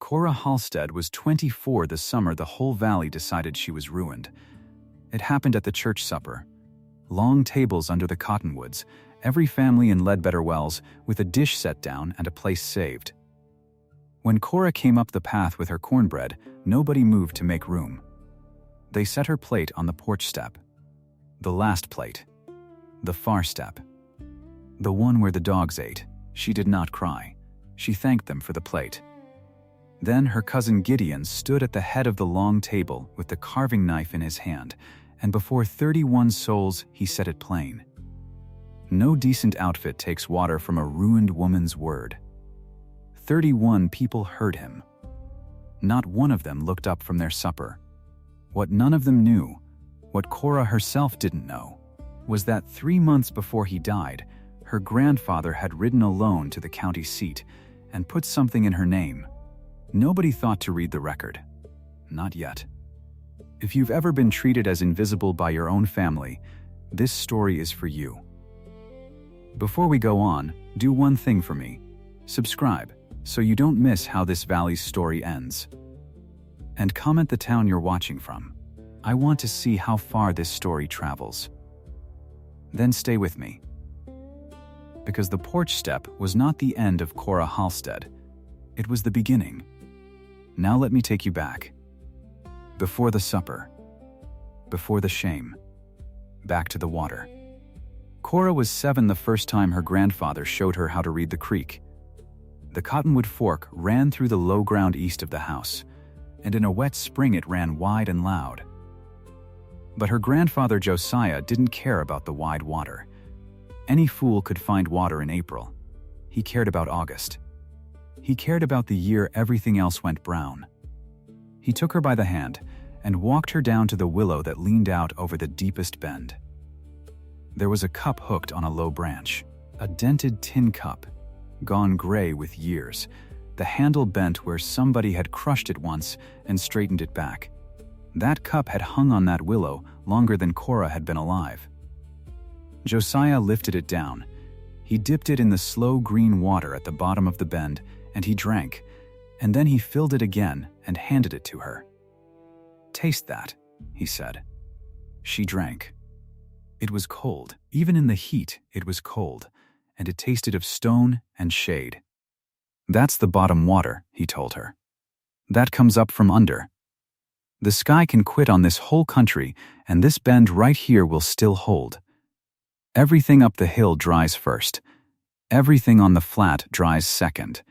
Cora Halstead was 24 the summer the whole valley decided she was ruined. It happened at the church supper. Long tables under the cottonwoods, every family in Ledbetter Wells with a dish set down and a place saved. When Cora came up the path with her cornbread, nobody moved to make room. They set her plate on the porch step. The last plate. The far step. The one where the dogs ate. She did not cry. She thanked them for the plate. Then her cousin Gideon stood at the head of the long table with the carving knife in his hand, and before 31 souls he said it plain. No decent outfit takes water from a ruined woman's word. 31 people heard him. Not one of them looked up from their supper. What none of them knew, what Cora herself didn't know, was that 3 months before he died, her grandfather had ridden alone to the county seat and put something in her name. Nobody thought to read the record. Not yet. If you've ever been treated as invisible by your own family, this story is for you. Before we go on, do one thing for me. Subscribe, so you don't miss how this valley's story ends. And comment the town you're watching from. I want to see how far this story travels. Then stay with me. Because the porch step was not the end of Cora Halstead. It was the beginning. Now let me take you back. Before the supper. Before the shame. Back to the water. Cora was 7 the first time her grandfather showed her how to read the creek. The Cottonwood Fork ran through the low ground east of the house, and in a wet spring it ran wide and loud. But her grandfather Josiah didn't care about the wide water. Any fool could find water in April. He cared about August. He cared about the year everything else went brown. He took her by the hand and walked her down to the willow that leaned out over the deepest bend. There was a cup hooked on a low branch, a dented tin cup, gone gray with years, the handle bent where somebody had crushed it once and straightened it back. That cup had hung on that willow longer than Cora had been alive. Josiah lifted it down. He dipped it in the slow green water at the bottom of the bend, and he drank, and then he filled it again and handed it to her. "Taste that," he said. She drank. It was cold. Even in the heat, it was cold, and it tasted of stone and shade. "That's the bottom water," he told her. "That comes up from under. The sky can quit on this whole country, and this bend right here will still hold. Everything up the hill dries first. Everything on the flat dries second.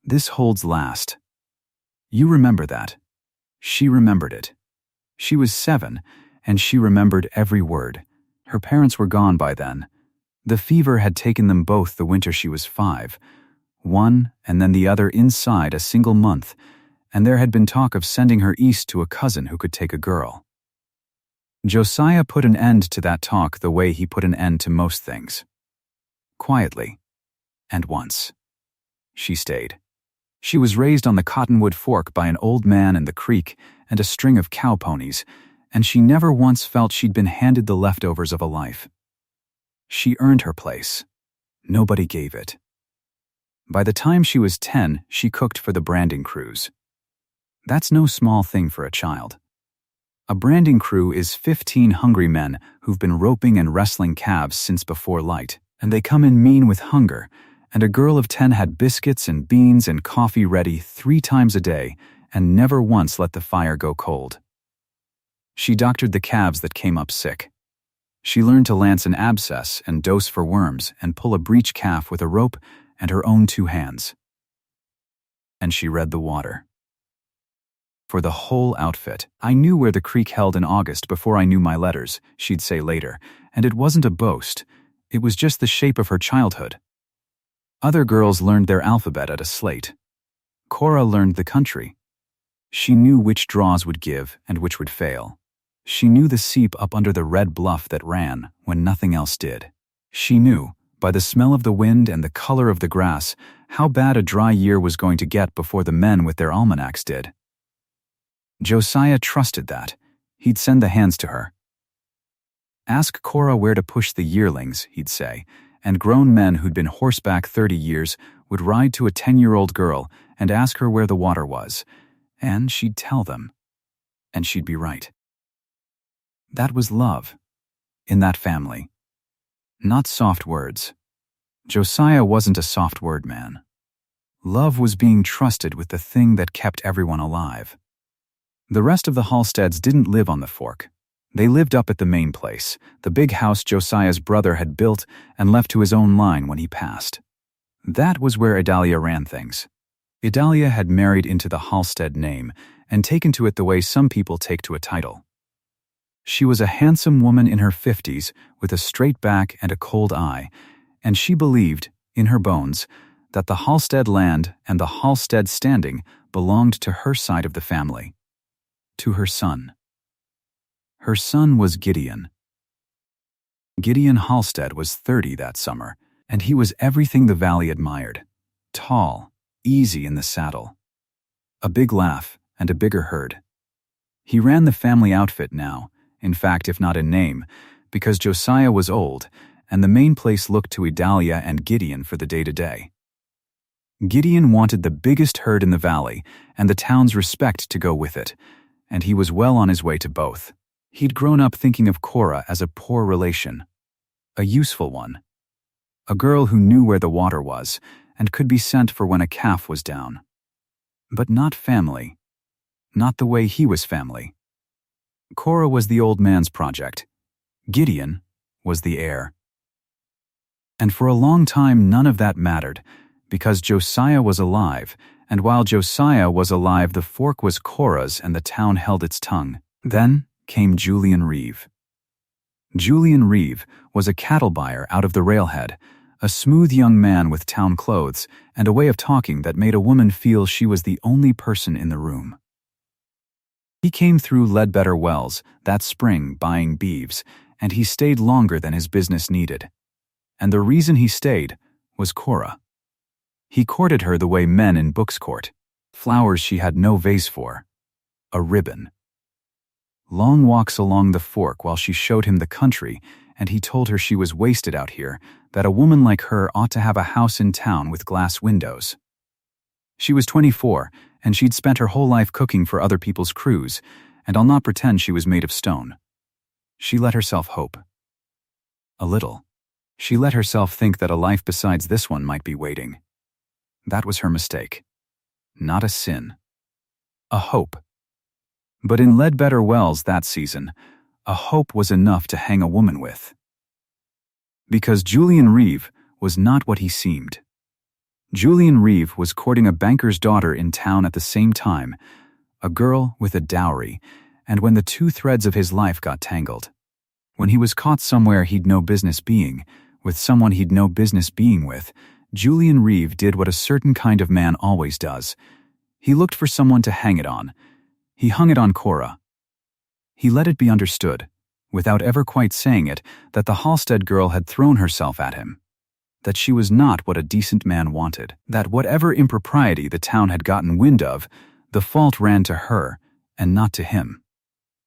This holds last. You remember that." She remembered it. She was 7, and she remembered every word. Her parents were gone by then. The fever had taken them both the winter she was 5, one and then the other inside a single month, and there had been talk of sending her east to a cousin who could take a girl. Josiah put an end to that talk the way he put an end to most things. Quietly. And once. She stayed. She was raised on the Cottonwood Fork by an old man and the creek and a string of cow ponies, and she never once felt she'd been handed the leftovers of a life. She earned her place. Nobody gave it. By the time she was 10, she cooked for the branding crews. That's no small thing for a child. A branding crew is 15 hungry men who've been roping and wrestling calves since before light, and they come in mean with hunger, and a girl of 10 had biscuits and beans and coffee ready 3 times a day and never once let the fire go cold. She doctored the calves that came up sick. She learned to lance an abscess and dose for worms and pull a breech calf with a rope and her own 2 hands. And she read the water. For the whole outfit, "I knew where the creek held in August before I knew my letters," she'd say later, and it wasn't a boast. It was just the shape of her childhood. Other girls learned their alphabet at a slate. Cora learned the country. She knew which draws would give and which would fail. She knew the seep up under the red bluff that ran when nothing else did. She knew, by the smell of the wind and the color of the grass, how bad a dry year was going to get before the men with their almanacs did. Josiah trusted that. He'd send the hands to her. "Ask Cora where to push the yearlings," he'd say, and grown men who'd been horseback 30 years would ride to a 10-year-old girl and ask her where the water was, and she'd tell them. And she'd be right. That was love, in that family. Not soft words. Josiah wasn't a soft word man. Love was being trusted with the thing that kept everyone alive. The rest of the Halsteads didn't live on the fork. They lived up at the main place, the big house Josiah's brother had built and left to his own line when he passed. That was where Idalia ran things. Idalia had married into the Halstead name and taken to it the way some people take to a title. She was a handsome woman in her 50s with a straight back and a cold eye, and she believed, in her bones, that the Halstead land and the Halstead standing belonged to her side of the family. To her son. Her son was Gideon. Gideon Halstead was 30 that summer, and he was everything the valley admired. Tall, easy in the saddle. A big laugh and a bigger herd. He ran the family outfit now, in fact if not in name, because Josiah was old, and the main place looked to Idalia and Gideon for the day-to-day. Gideon wanted the biggest herd in the valley and the town's respect to go with it, and he was well on his way to both. He'd grown up thinking of Cora as a poor relation, a useful one, a girl who knew where the water was and could be sent for when a calf was down. But not family, not the way he was family. Cora was the old man's project. Gideon was the heir. And for a long time none of that mattered, because Josiah was alive, and while Josiah was alive the fork was Cora's and the town held its tongue. Then came Julian Reeve. Julian Reeve was a cattle buyer out of the railhead, a smooth young man with town clothes and a way of talking that made a woman feel she was the only person in the room. He came through Ledbetter Wells that spring buying beeves, and he stayed longer than his business needed. And the reason he stayed was Cora. He courted her the way men in books court, flowers she had no vase for, a ribbon. Long walks along the fork while she showed him the country, and he told her she was wasted out here, that a woman like her ought to have a house in town with glass windows. She was 24, and she'd spent her whole life cooking for other people's crews, and I'll not pretend she was made of stone. She let herself hope. A little. She let herself think that a life besides this one might be waiting. That was her mistake. Not a sin. A hope. But in Ledbetter Wells that season, a hope was enough to hang a woman with. Because Julian Reeve was not what he seemed. Julian Reeve was courting a banker's daughter in town at the same time, a girl with a dowry, and when the two threads of his life got tangled. When he was caught somewhere he'd no business being, with someone he'd no business being with, Julian Reeve did what a certain kind of man always does. He looked for someone to hang it on. He hung it on Cora. He let it be understood, without ever quite saying it, that the Halstead girl had thrown herself at him. That she was not what a decent man wanted. That whatever impropriety the town had gotten wind of, the fault ran to her, and not to him.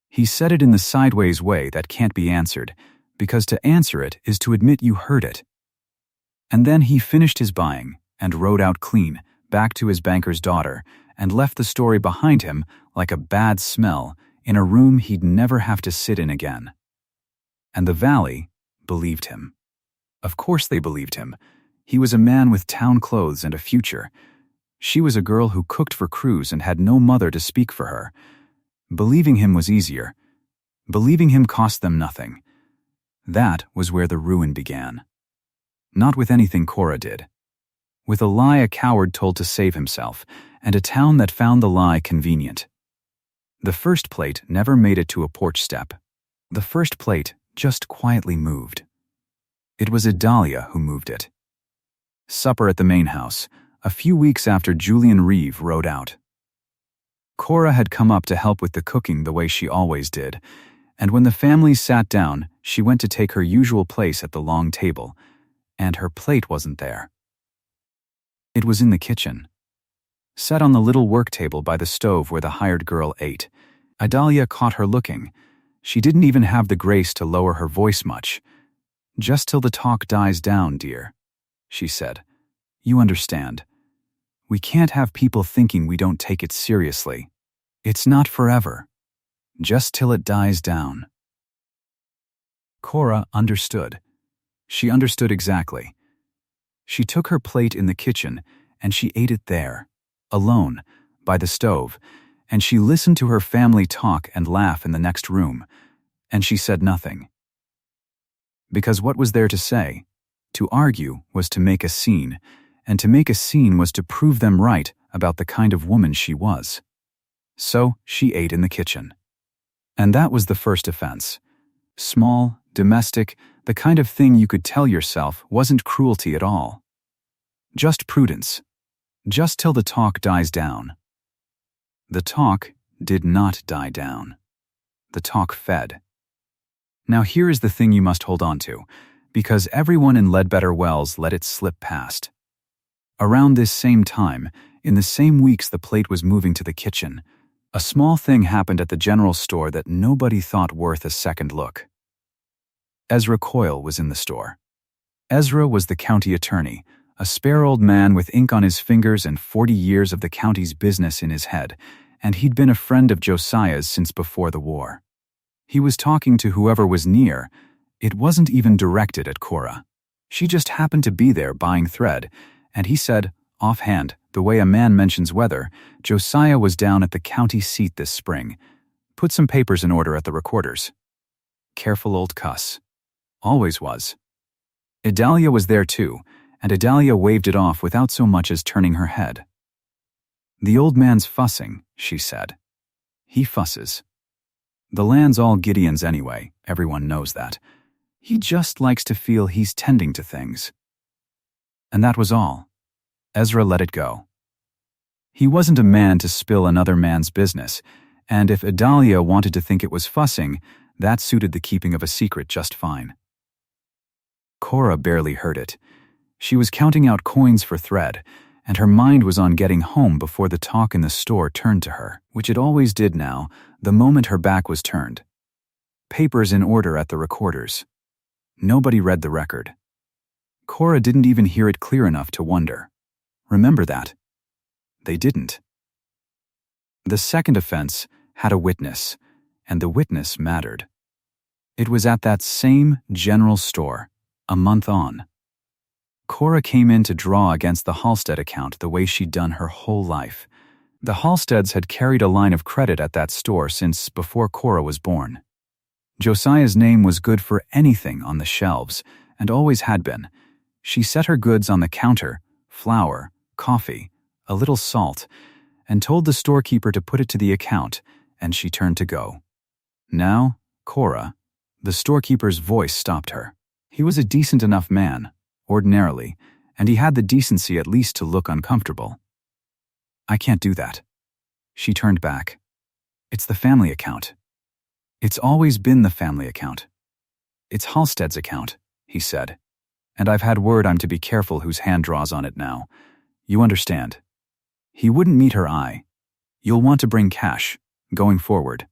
He said it in the sideways way that can't be answered, because to answer it is to admit you heard it. And then he finished his buying, and rode out clean, back to his banker's daughter, and left the story behind him like a bad smell in a room he'd never have to sit in again. And the valley believed him. Of course they believed him. He was a man with town clothes and a future. She was a girl who cooked for crews and had no mother to speak for her. Believing him was easier. Believing him cost them nothing. That was where the ruin began. Not with anything Cora did. With a lie a coward told to save himself, and a town that found the lie convenient. The first plate never made it to a porch step. The first plate just quietly moved. It was Idalia who moved it. Supper at the main house, a few weeks after Julian Reeve rode out. Cora had come up to help with the cooking the way she always did, and when the family sat down, she went to take her usual place at the long table, and her plate wasn't there. It was in the kitchen. Set on the little work table by the stove where the hired girl ate. Idalia caught her looking. She didn't even have the grace to lower her voice much. "Just till the talk dies down, dear," she said. You understand. We can't have people thinking we don't take it seriously. It's not forever. Just till it dies down." Cora understood. She understood exactly. She took her plate in the kitchen and she ate it there, alone, by the stove, and she listened to her family talk and laugh in the next room, and she said nothing. Because what was there to say? To argue was to make a scene, and to make a scene was to prove them right about the kind of woman she was. So she ate in the kitchen. And that was the first offense. Small, domestic, the kind of thing you could tell yourself wasn't cruelty at all. Just prudence. Just till the talk dies down. The talk did not die down. The talk fed. Now here is the thing you must hold on to, because everyone in Ledbetter Wells let it slip past. Around this same time, in the same weeks the plate was moving to the kitchen, a small thing happened at the general store that nobody thought worth a second look. Ezra Coyle was in the store. Ezra was the county attorney, a spare old man with ink on his fingers and 40 years of the county's business in his head, and he'd been a friend of Josiah's since before the war. He was talking to whoever was near. It wasn't even directed at Cora. She just happened to be there buying thread, and he said, offhand, the way a man mentions weather, Josiah was down at the county seat this spring. Put some papers in order at the recorder's. Careful old cuss. Always was. Idalia was there too, and Idalia waved it off without so much as turning her head. "The old man's fussing," she said. "He fusses. The land's all Gideon's anyway, everyone knows that. He just likes to feel he's tending to things." And that was all. Ezra let it go. He wasn't a man to spill another man's business, and if Idalia wanted to think it was fussing, that suited the keeping of a secret just fine. Cora barely heard it. She was counting out coins for thread, and her mind was on getting home before the talk in the store turned to her, which it always did now, the moment her back was turned. Papers in order at the recorder's. Nobody read the record. Cora didn't even hear it clear enough to wonder. Remember that. They didn't. The second offense had a witness, and the witness mattered. It was at that same general store, a month on. Cora came in to draw against the Halstead account the way she'd done her whole life. The Halsteads had carried a line of credit at that store since before Cora was born. Josiah's name was good for anything on the shelves, and always had been. She set her goods on the counter, flour, coffee, a little salt, and told the storekeeper to put it to the account, and she turned to go. Now, Cora, the storekeeper's voice stopped her. He was a decent enough man, ordinarily, and he had the decency at least to look uncomfortable. "I can't do that." She turned back. "It's the family account." "It's always been the family account." "It's Halstead's account," he said. "And I've had word I'm to be careful whose hand draws on it now. You understand." He wouldn't meet her eye. "You'll want to bring cash, going forward."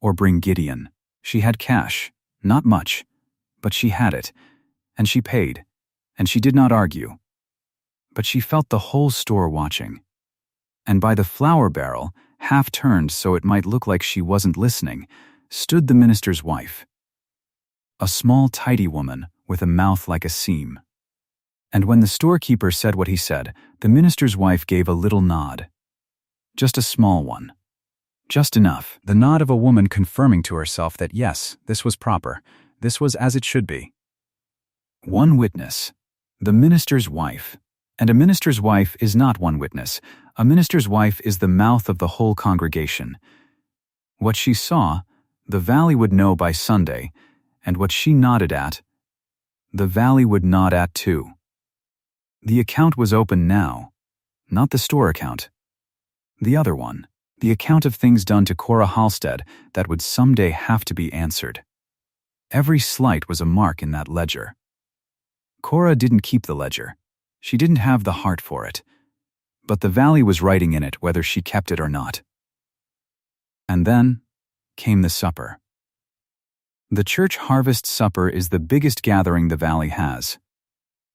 Or bring Gideon. She had cash, not much, but she had it, and she paid, and she did not argue. But she felt the whole store watching. And by the flour barrel, half turned so it might look like she wasn't listening, stood the minister's wife. A small, tidy woman with a mouth like a seam. And when the storekeeper said what he said, the minister's wife gave a little nod. Just a small one. Just enough, the nod of a woman confirming to herself that yes, this was proper, this was as it should be. One witness. The minister's wife. And a minister's wife is not one witness. A minister's wife is the mouth of the whole congregation. What she saw, the valley would know by Sunday, and what she nodded at, the valley would nod at too. The account was open now, not the store account. The other one, the account of things done to Cora Halstead that would someday have to be answered. Every slight was a mark in that ledger. Cora didn't keep the ledger. She didn't have the heart for it. But the valley was writing in it whether she kept it or not. And then came the supper. The church harvest supper is the biggest gathering the valley has.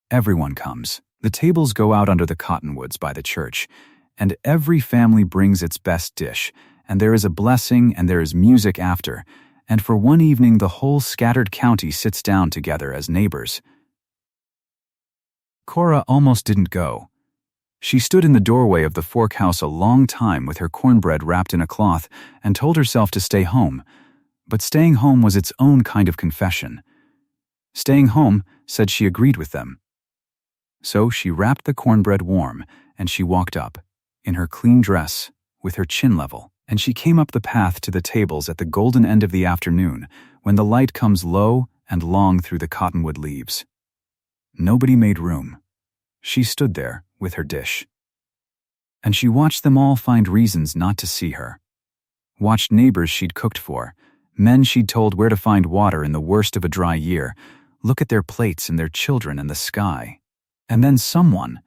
Everyone comes. The tables go out under the cottonwoods by the church, and every family brings its best dish, and there is a blessing and there is music after, and for one evening the whole scattered county sits down together as neighbors. Cora almost didn't go. She stood in the doorway of the Fork house a long time with her cornbread wrapped in a cloth and told herself to stay home, but staying home was its own kind of confession. Staying home said she agreed with them. So she wrapped the cornbread warm, and she walked up, in her clean dress, with her chin level, and she came up the path to the tables at the golden end of the afternoon, when the light comes low and long through the cottonwood leaves. Nobody made room. She stood there with her dish. And she watched them all find reasons not to see her. Watched neighbors she'd cooked for, men she'd told where to find water in the worst of a dry year, look at their plates and their children and the sky. And then someone,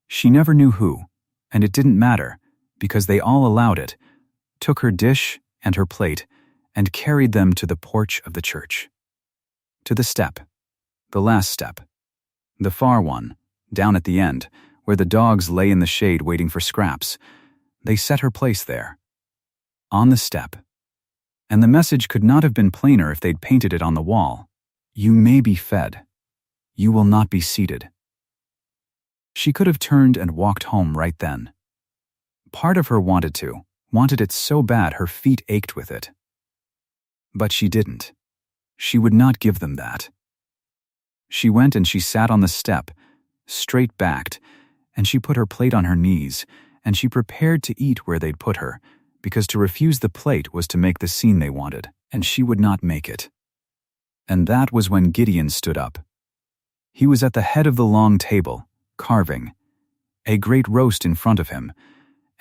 she never knew who, and it didn't matter, because they all allowed it, took her dish and her plate and carried them to the porch of the church. To the step, the last step, the far one, down at the end, where the dogs lay in the shade waiting for scraps. They set her place there, on the step. And the message could not have been plainer if they'd painted it on the wall. You may be fed. You will not be seated. She could have turned and walked home right then. Part of her wanted it so bad her feet ached with it. But she didn't. She would not give them that. She went and she sat on the step, straight-backed, and she put her plate on her knees, and she prepared to eat where they'd put her, because to refuse the plate was to make the scene they wanted, and she would not make it. And that was when Gideon stood up. He was at the head of the long table, carving, a great roast in front of him,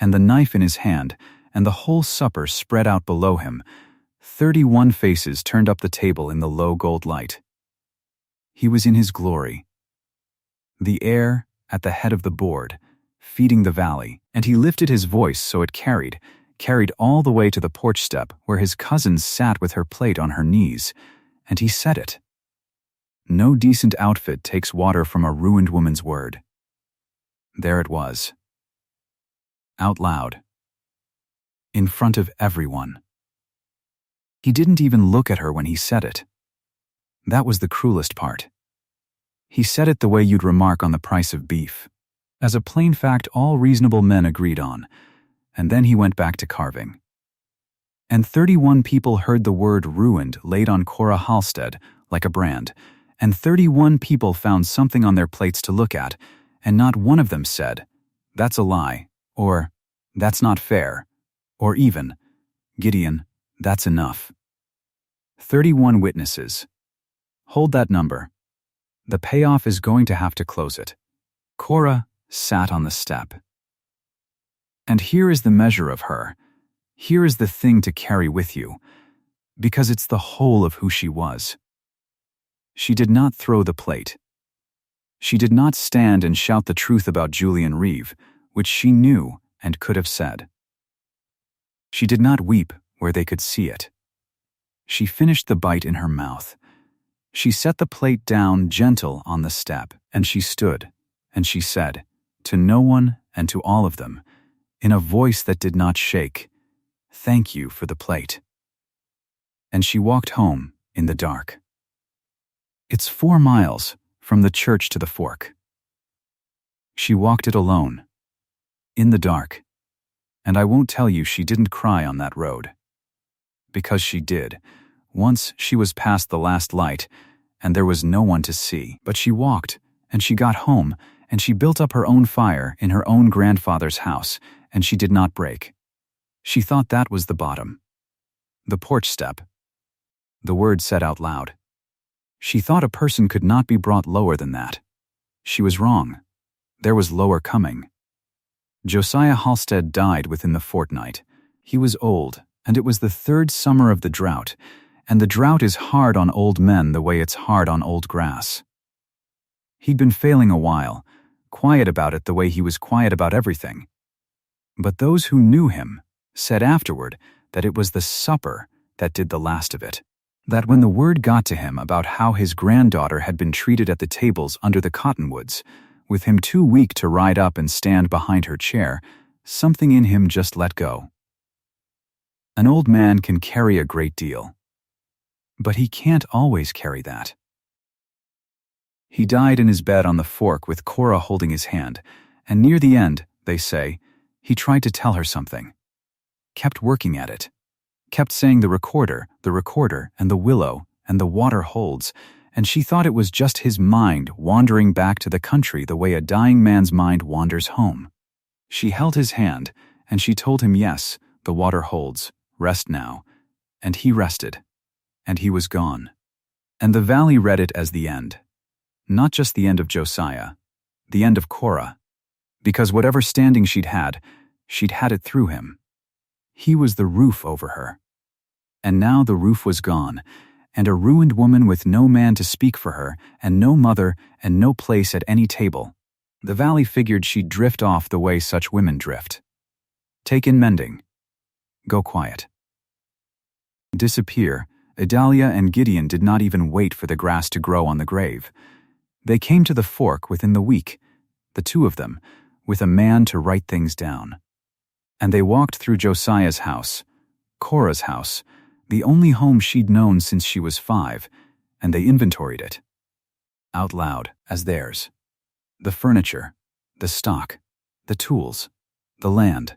and the knife in his hand, and the whole supper spread out below him, 31 faces turned up the table in the low gold light. He was in his glory. The air, at the head of the board, feeding the valley, and he lifted his voice so it carried all the way to the porch step where his cousins sat with her plate on her knees, and he said it. No decent outfit takes water from a ruined woman's word. There it was. Out loud. In front of everyone. He didn't even look at her when he said it. That was the cruelest part. He said it the way you'd remark on the price of beef, as a plain fact all reasonable men agreed on, and then he went back to carving. And 31 people heard the word ruined laid on Cora Halstead like a brand, and 31 people found something on their plates to look at, and not one of them said, "That's a lie," or "That's not fair," or even, "Gideon, that's enough." 31 witnesses. Hold that number. The payoff is going to have to close it. Cora sat on the step. And here is the measure of her. Here is the thing to carry with you, because it's the whole of who she was. She did not throw the plate. She did not stand and shout the truth about Julian Reeve, which she knew and could have said. She did not weep where they could see it. She finished the bite in her mouth. She set the plate down gentle on the step, and she stood, and she said, to no one and to all of them, in a voice that did not shake, "Thank you for the plate." And she walked home in the dark. It's 4 miles from the church to the fork. She walked it alone, in the dark, and I won't tell you she didn't cry on that road. Because she did. Once she was past the last light, and there was no one to see. But she walked, and she got home, and she built up her own fire in her own grandfather's house, and she did not break. She thought that was the bottom. The porch step. The word said out loud. She thought a person could not be brought lower than that. She was wrong. There was lower coming. Josiah Halstead died within the fortnight. He was old, and it was the 3rd summer of the drought, and the drought is hard on old men the way it's hard on old grass. He'd been failing a while, quiet about it the way he was quiet about everything. But those who knew him said afterward that it was the supper that did the last of it. That when the word got to him about how his granddaughter had been treated at the tables under the cottonwoods, with him too weak to ride up and stand behind her chair, something in him just let go. An old man can carry a great deal, but he can't always carry that. He died in his bed on the fork with Cora holding his hand, and near the end, they say, he tried to tell her something. Kept working at it. Kept saying the recorder, and the willow, and the water holds, and she thought it was just his mind wandering back to the country the way a dying man's mind wanders home. She held his hand, and she told him yes, the water holds, rest now, and he rested, and he was gone. And the valley read it as the end. Not just the end of Josiah, the end of Cora, because whatever standing she'd had it through him. He was the roof over her. And now the roof was gone, and a ruined woman with no man to speak for her, and no mother, and no place at any table. The valley figured she'd drift off the way such women drift. Take in mending. Go quiet. Disappear. Idalia and Gideon did not even wait for the grass to grow on the grave. They came to the fork within the week, the two of them, with a man to write things down. And they walked through Josiah's house, Cora's house, the only home she'd known since she was 5, and they inventoried it. Out loud, as theirs. The furniture, the stock, the tools, the land.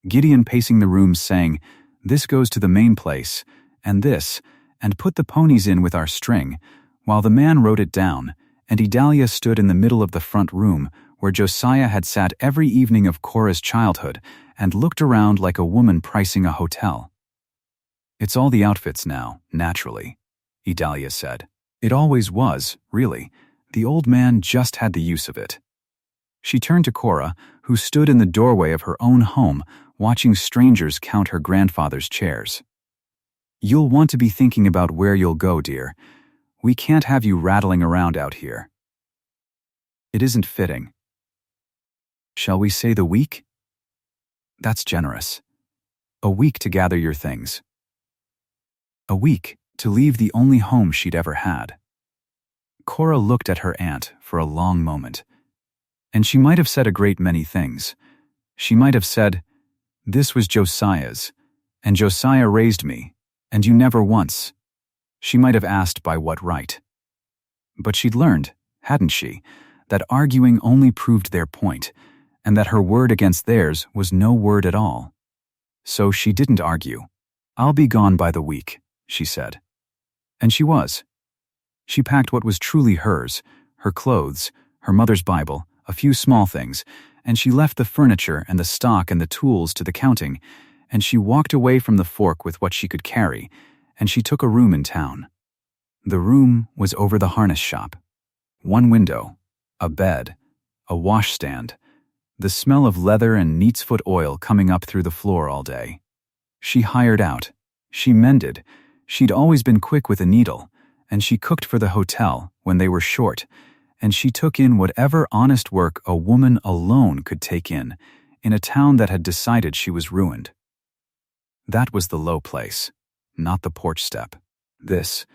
Gideon pacing the rooms saying, "This goes to the main place, and this, and put the ponies in with our string," while the man wrote it down, and Idalia stood in the middle of the front room where Josiah had sat every evening of Cora's childhood and looked around like a woman pricing a hotel. "It's all the outfits now, naturally," Idalia said. "It always was, really. The old man just had the use of it." She turned to Cora, who stood in the doorway of her own home, watching strangers count her grandfather's chairs. "You'll want to be thinking about where you'll go, dear. We can't have you rattling around out here. It isn't fitting. Shall we say the week? That's generous. A week to gather your things. A week to leave the only home she'd ever had." Cora looked at her aunt for a long moment, and she might have said a great many things. She might have said, "This was Josiah's, and Josiah raised me, and you never once." She might have asked by what right. But she'd learned, hadn't she, that arguing only proved their point, and that her word against theirs was no word at all. So she didn't argue. "I'll be gone by the week," she said. And she was. She packed what was truly hers, her clothes, her mother's Bible, a few small things, and she left the furniture and the stock and the tools to the counting, and she walked away from the fork with what she could carry, and she took a room in town. The room was over the harness shop. One window, a bed, a washstand, the smell of leather and neatsfoot oil coming up through the floor all day. She hired out. She mended. She'd always been quick with a needle, and she cooked for the hotel when they were short, and she took in whatever honest work a woman alone could take in a town that had decided she was ruined. That was the low place, not the porch step. This,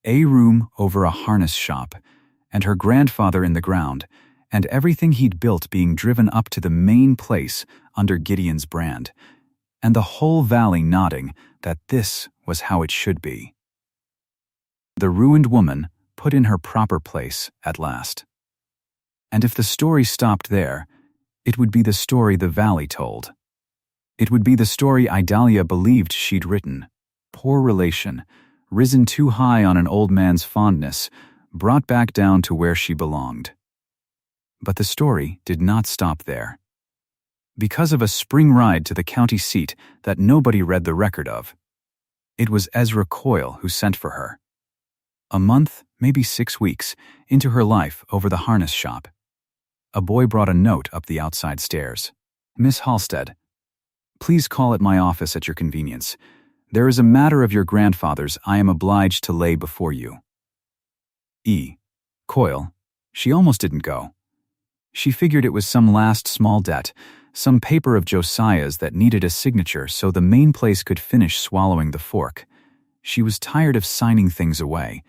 a room over a harness shop, and her grandfather in the ground, and everything he'd built being driven up to the main place under Gideon's brand, and the whole valley nodding that this was how it should be. The ruined woman put in her proper place at last. And if the story stopped there, it would be the story the valley told. It would be the story Idalia believed she'd written. Poor relation, risen too high on an old man's fondness, brought back down to where she belonged. But the story did not stop there. Because of a spring ride to the county seat that nobody read the record of. It was Ezra Coyle who sent for her. A month, maybe 6 weeks, into her life over the harness shop. A boy brought a note up the outside stairs. "Miss Halstead, please call at my office at your convenience. There is a matter of your grandfather's I am obliged to lay before you." Coyle. She almost didn't go. She figured it was some last small debt, some paper of Josiah's that needed a signature so the main place could finish swallowing the fork. She was tired of signing things away.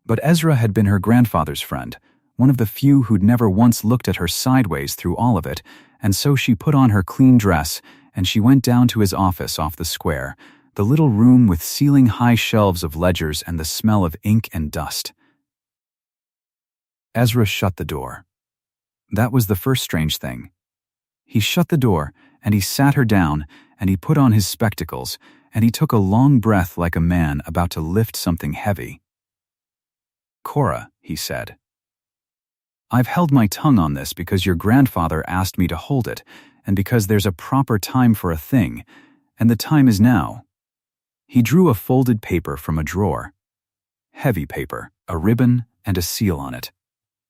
But Ezra had been her grandfather's friend, one of the few who'd never once looked at her sideways through all of it, and so she put on her clean dress and she went down to his office off the square, the little room with ceiling-high shelves of ledgers and the smell of ink and dust. Ezra shut the door. That was the first strange thing. He shut the door, and he sat her down, and he put on his spectacles, and he took a long breath like a man about to lift something heavy. "Cora," he said, "I've held my tongue on this because your grandfather asked me to hold it, and because there's a proper time for a thing, and the time is now." He drew a folded paper from a drawer. Heavy paper, a ribbon, and a seal on it.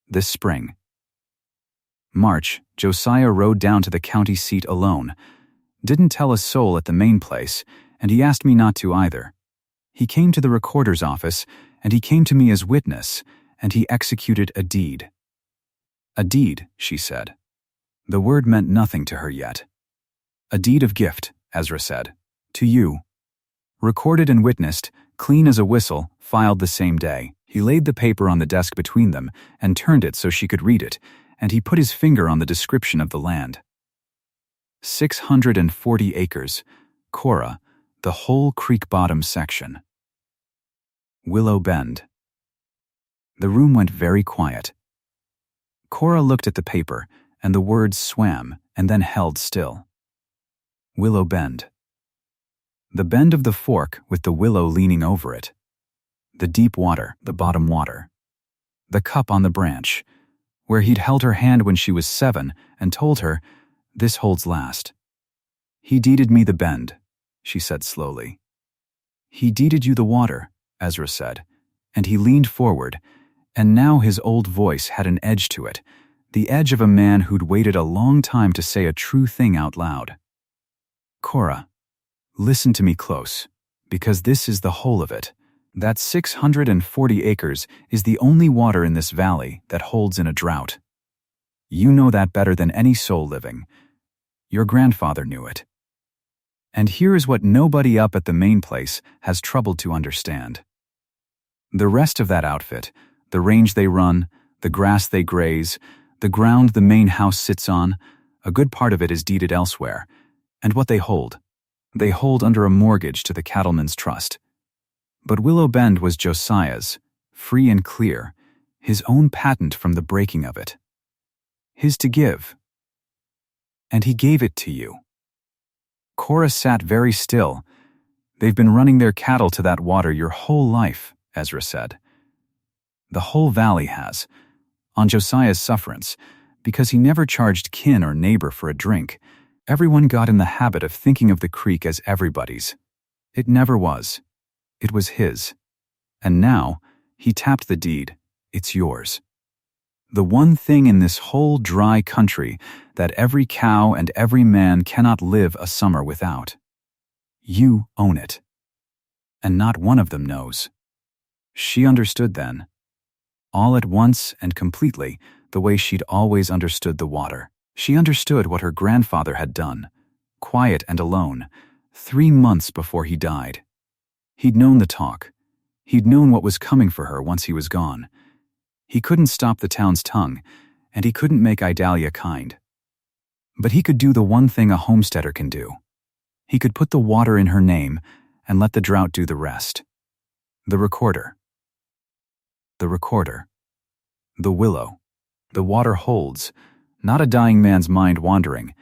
This spring. March, Josiah rode down to the county seat alone. Didn't tell a soul at the main place, and he asked me not to either. He came to the recorder's office, and he came to me as witness, and he executed a deed. "A deed," she said. The word meant nothing to her yet. "A deed of gift," Ezra said. "To you. Recorded and witnessed, clean as a whistle, filed the same day." He laid the paper on the desk between them and turned it so she could read it, and he put his finger on the description of the land. 640 acres, Cora, the whole creek bottom section. Willow Bend. The room went very quiet. Cora looked at the paper, and the words swam and then held still. Willow Bend. The bend of the fork with the willow leaning over it. The deep water, the bottom water. The cup on the branch, where he'd held her hand when she was 7 and told her, "This holds last." "He deeded me the bend," she said slowly. "He deeded you the water," Ezra said, and he leaned forward, and now his old voice had an edge to it, the edge of a man who'd waited a long time to say a true thing out loud. "Cora, listen to me close, because this is the whole of it. That 640 acres is the only water in this valley that holds in a drought. You know that better than any soul living. Your grandfather knew it. And here is what nobody up at the main place has troubled to understand. The rest of that outfit, the range they run, the grass they graze, the ground the main house sits on, a good part of it is deeded elsewhere. And what they hold under a mortgage to the cattleman's trust. But Willow Bend was Josiah's, free and clear, his own patent from the breaking of it. His to give. And he gave it to you." Cora sat very still. "They've been running their cattle to that water your whole life," Ezra said. "The whole valley has, on Josiah's sufferance, because he never charged kin or neighbor for a drink. Everyone got in the habit of thinking of the creek as everybody's. It never was. It was his. And now, he tapped the deed. It's yours. The one thing in this whole dry country that every cow and every man cannot live a summer without. You own it. And not one of them knows." She understood then. All at once and completely, the way she'd always understood the water. She understood what her grandfather had done, quiet and alone, 3 months before he died. He'd known the talk. He'd known what was coming for her once he was gone. He couldn't stop the town's tongue, and he couldn't make Idalia kind. But he could do the one thing a homesteader can do. He could put the water in her name and let the drought do the rest. The recorder. The recorder. The willow. The water holds, not a dying man's mind wandering,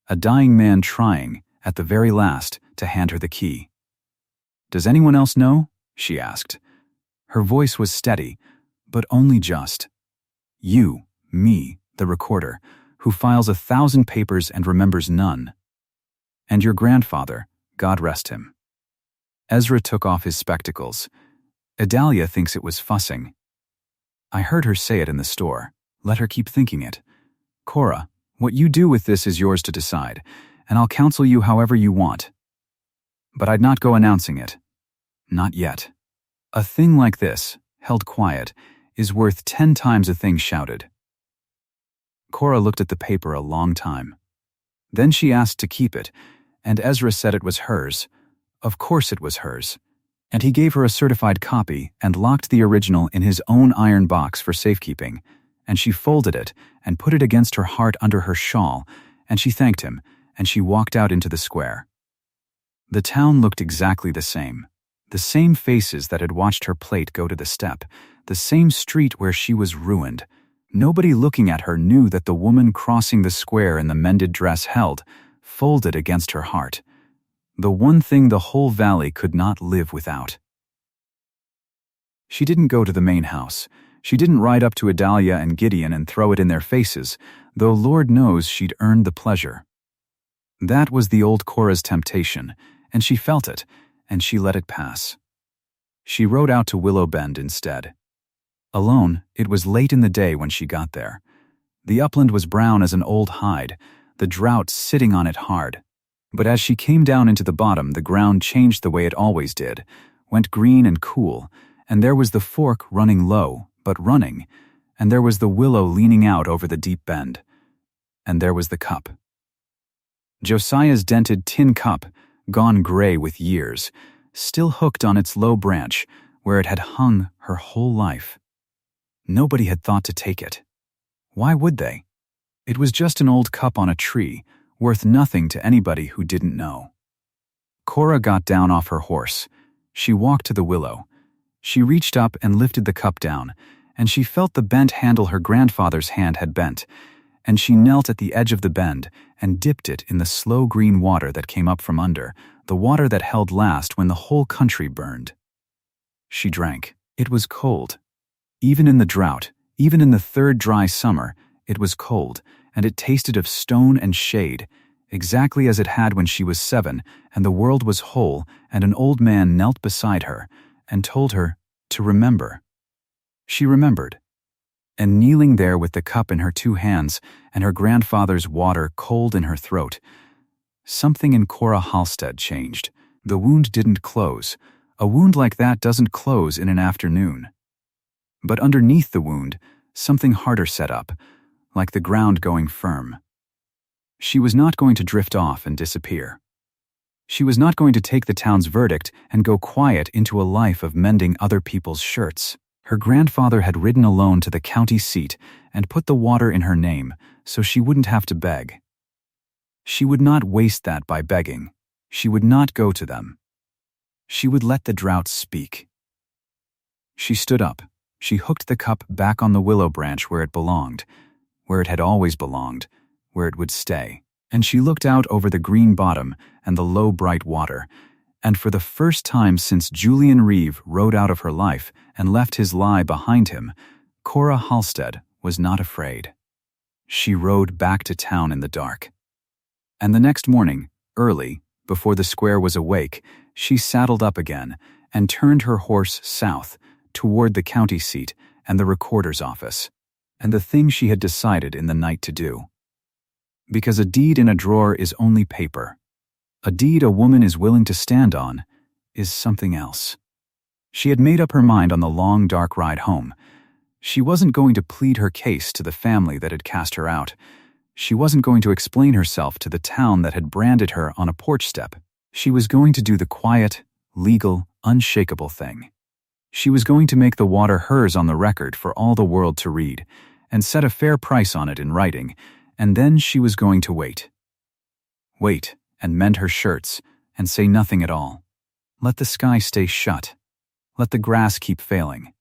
a dying man trying, at the very last, to hand her the key. "Does anyone else know?" she asked. Her voice was steady, but only just. "You, me, the recorder, who files 1,000 papers and remembers none. And your grandfather, God rest him." Ezra took off his spectacles. "Idalia thinks it was fussing. I heard her say it in the store. Let her keep thinking it. Cora, what you do with this is yours to decide, and I'll counsel you however you want. But I'd not go announcing it. Not yet. A thing like this, held quiet, is worth 10 times a thing shouted." Cora looked at the paper a long time. Then she asked to keep it, and Ezra said it was hers. Of course it was hers. And he gave her a certified copy and locked the original in his own iron box for safekeeping, and she folded it and put it against her heart under her shawl, and she thanked him, and she walked out into the square. The town looked exactly the same faces that had watched her plate go to the step, the same street where she was ruined. Nobody looking at her knew that the woman crossing the square in the mended dress held, folded against her heart, the one thing the whole valley could not live without. She didn't go to the main house. She didn't ride up to Adalia and Gideon and throw it in their faces, though Lord knows she'd earned the pleasure. That was the old Cora's temptation, and she felt it, and she let it pass. She rode out to Willow Bend instead. Alone, it was late in the day when she got there. The upland was brown as an old hide, the drought sitting on it hard. But as she came down into the bottom, the ground changed the way it always did, went green and cool, and there was the fork running low, but running, and there was the willow leaning out over the deep bend. And there was the cup. Josiah's dented tin cup, gone gray with years, still hooked on its low branch, where it had hung her whole life. Nobody had thought to take it. Why would they? It was just an old cup on a tree, worth nothing to anybody who didn't know. Cora got down off her horse. She walked to the willow. She reached up and lifted the cup down, and she felt the bent handle her grandfather's hand had bent, and she knelt at the edge of the bend and dipped it in the slow green water that came up from under, the water that held last when the whole country burned. She drank. It was cold. Even in the drought, even in the third dry summer, it was cold, and it tasted of stone and shade, exactly as it had when she was 7, and the world was whole, and an old man knelt beside her and told her to remember. She remembered. And kneeling there with the cup in her 2 hands and her grandfather's water cold in her throat, something in Cora Halstead changed. The wound didn't close. A wound like that doesn't close in an afternoon. But underneath the wound, something harder set up, like the ground going firm. She was not going to drift off and disappear. She was not going to take the town's verdict and go quiet into a life of mending other people's shirts. Her grandfather had ridden alone to the county seat and put the water in her name so she wouldn't have to beg. She would not waste that by begging. She would not go to them. She would let the drought speak. She stood up. She hooked the cup back on the willow branch where it belonged, where it had always belonged, where it would stay. And she looked out over the green bottom and the low bright water, and for the first time since Julian Reeve rode out of her life and left his lie behind him, Cora Halstead was not afraid. She rode back to town in the dark. And the next morning, early, before the square was awake, she saddled up again and turned her horse south toward the county seat and the recorder's office, and the thing she had decided in the night to do. Because a deed in a drawer is only paper. A deed a woman is willing to stand on is something else. She had made up her mind on the long, dark ride home. She wasn't going to plead her case to the family that had cast her out. She wasn't going to explain herself to the town that had branded her on a porch step. She was going to do the quiet, legal, unshakable thing. She was going to make the water hers on the record for all the world to read, and set a fair price on it in writing, and then she was going to wait. Wait, and mend her shirts, and say nothing at all. Let the sky stay shut. Let the grass keep failing.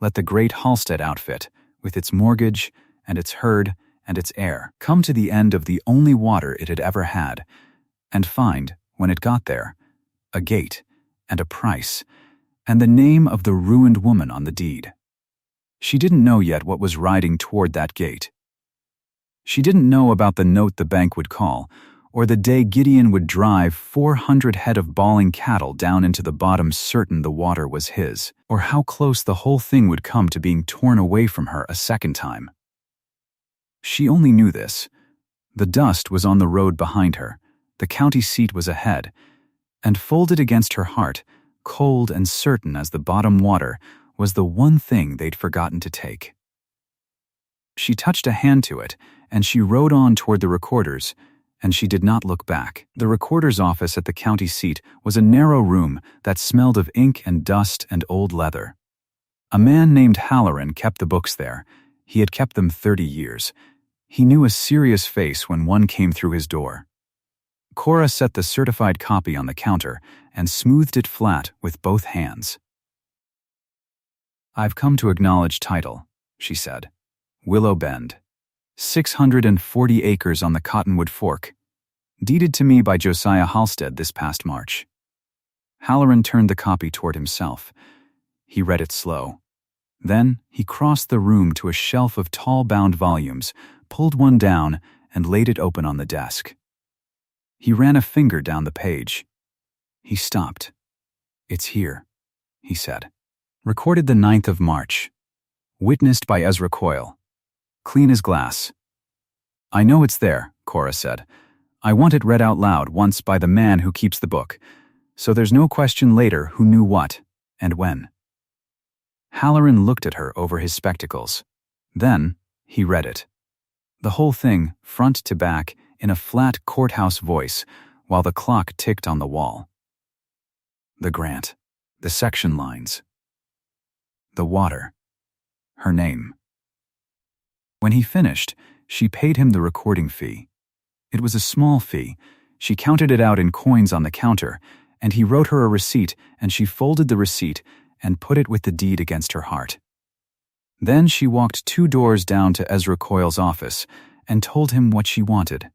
Let the great Halstead outfit, with its mortgage, and its herd, and its heir, come to the end of the only water it had ever had, and find, when it got there, a gate, and a price, and the name of the ruined woman on the deed. She didn't know yet what was riding toward that gate. She didn't know about the note the bank would call, or the day Gideon would drive 400 head of bawling cattle down into the bottom certain the water was his, or how close the whole thing would come to being torn away from her a second time. She only knew this. The dust was on the road behind her, the county seat was ahead, and folded against her heart, cold and certain as the bottom water, was the one thing they'd forgotten to take. She touched a hand to it, and she rode on toward the recorder's, and she did not look back. The recorder's office at the county seat was a narrow room that smelled of ink and dust and old leather. A man named Halloran kept the books there, He had kept them 30 years. He knew a serious face when one came through his door. Cora set the certified copy on the counter and smoothed it flat with both hands. "I've come to acknowledge title," she said. "Willow Bend. 640 acres on the Cottonwood Fork. Deeded to me by Josiah Halstead this past March." Halloran turned the copy toward himself. He read it slow. Then he crossed the room to a shelf of tall bound volumes, pulled one down, and laid it open on the desk. He ran a finger down the page. He stopped. "It's here," he said. "Recorded the 9th of March. Witnessed by Ezra Coyle. Clean as glass." "I know it's there," Cora said. "I want it read out loud once by the man who keeps the book, so there's no question later who knew what and when." Halloran looked at her over his spectacles. Then he read it. The whole thing, front to back, in a flat courthouse voice, while the clock ticked on the wall. The grant, the section lines, the water, her name. When he finished, she paid him the recording fee. It was a small fee. She counted it out in coins on the counter, and he wrote her a receipt, and she folded the receipt and put it with the deed against her heart. Then she walked 2 doors down to Ezra Coyle's office and told him what she wanted.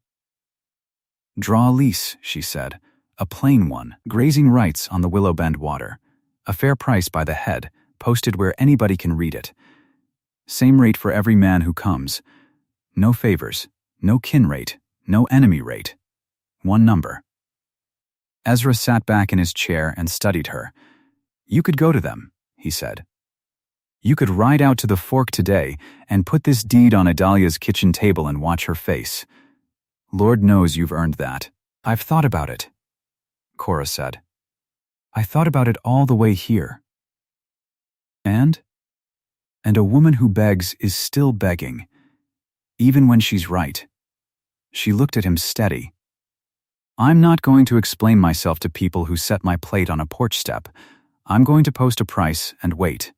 "Draw a lease," she said, "a plain one, grazing rights on the Willow Bend water. A fair price by the head, posted where anybody can read it. Same rate for every man who comes. No favors, no kin rate, no enemy rate. One number." Ezra sat back in his chair and studied her. "You could go to them," he said. "You could ride out to the fork today and put this deed on Idalia's kitchen table and watch her face. Lord knows you've earned that." "I've thought about it," Cora said. "I thought about it all the way here." And a woman who begs is still begging, even when she's right." She looked at him steady. "I'm not going to explain myself to people who set my plate on a porch step. I'm going to post a price and wait.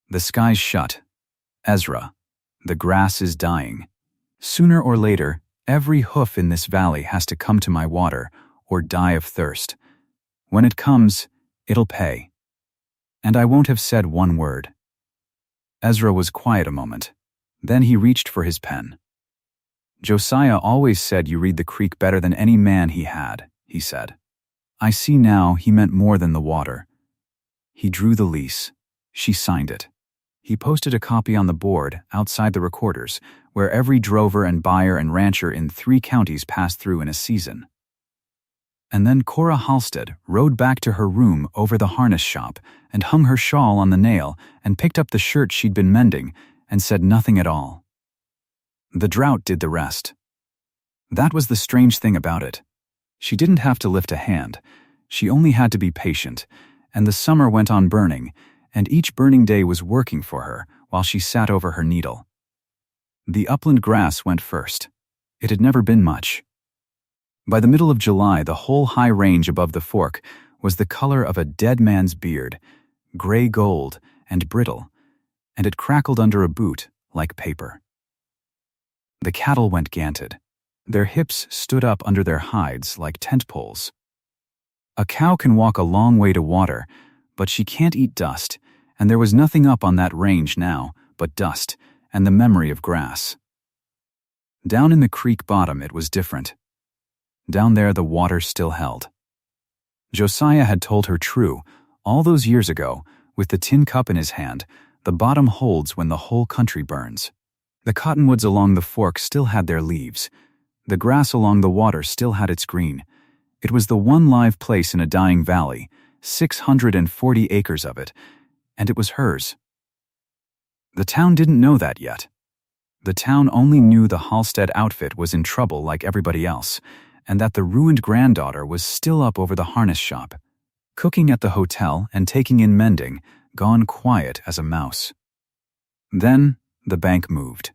The sky's shut. Ezra, the grass is dying. Sooner or later, every hoof in this valley has to come to my water or die of thirst. When it comes, it'll pay. And I won't have said one word." Ezra was quiet a moment. Then he reached for his pen. "Josiah always said you read the creek better than any man he had," he said. "I see now he meant more than the water." He drew the lease. She signed it. He posted a copy on the board outside the recorders, where every drover and buyer and rancher in 3 counties passed through in a season. And then Cora Halstead rode back to her room over the harness shop and hung her shawl on the nail and picked up the shirt she'd been mending and said nothing at all. The drought did the rest. That was the strange thing about it. She didn't have to lift a hand. She only had to be patient, and the summer went on burning, and each burning day was working for her while she sat over her needle. The upland grass went first. It had never been much. By the middle of July, the whole high range above the fork was the color of a dead man's beard, gray gold and brittle, and it crackled under a boot like paper. The cattle went ganted. Their hips stood up under their hides like tent poles. A cow can walk a long way to water, but she can't eat dust, and there was nothing up on that range now but dust and the memory of grass. Down in the creek bottom it was different. Down there the water still held. Josiah had told her true, all those years ago, with the tin cup in his hand, the bottom holds when the whole country burns. The cottonwoods along the fork still had their leaves. The grass along the water still had its green. It was the one live place in a dying valley, 640 acres of it, and it was hers. The town didn't know that yet. The town only knew the Halstead outfit was in trouble like everybody else, and that the ruined granddaughter was still up over the harness shop, cooking at the hotel and taking in mending, gone quiet as a mouse. Then the bank moved.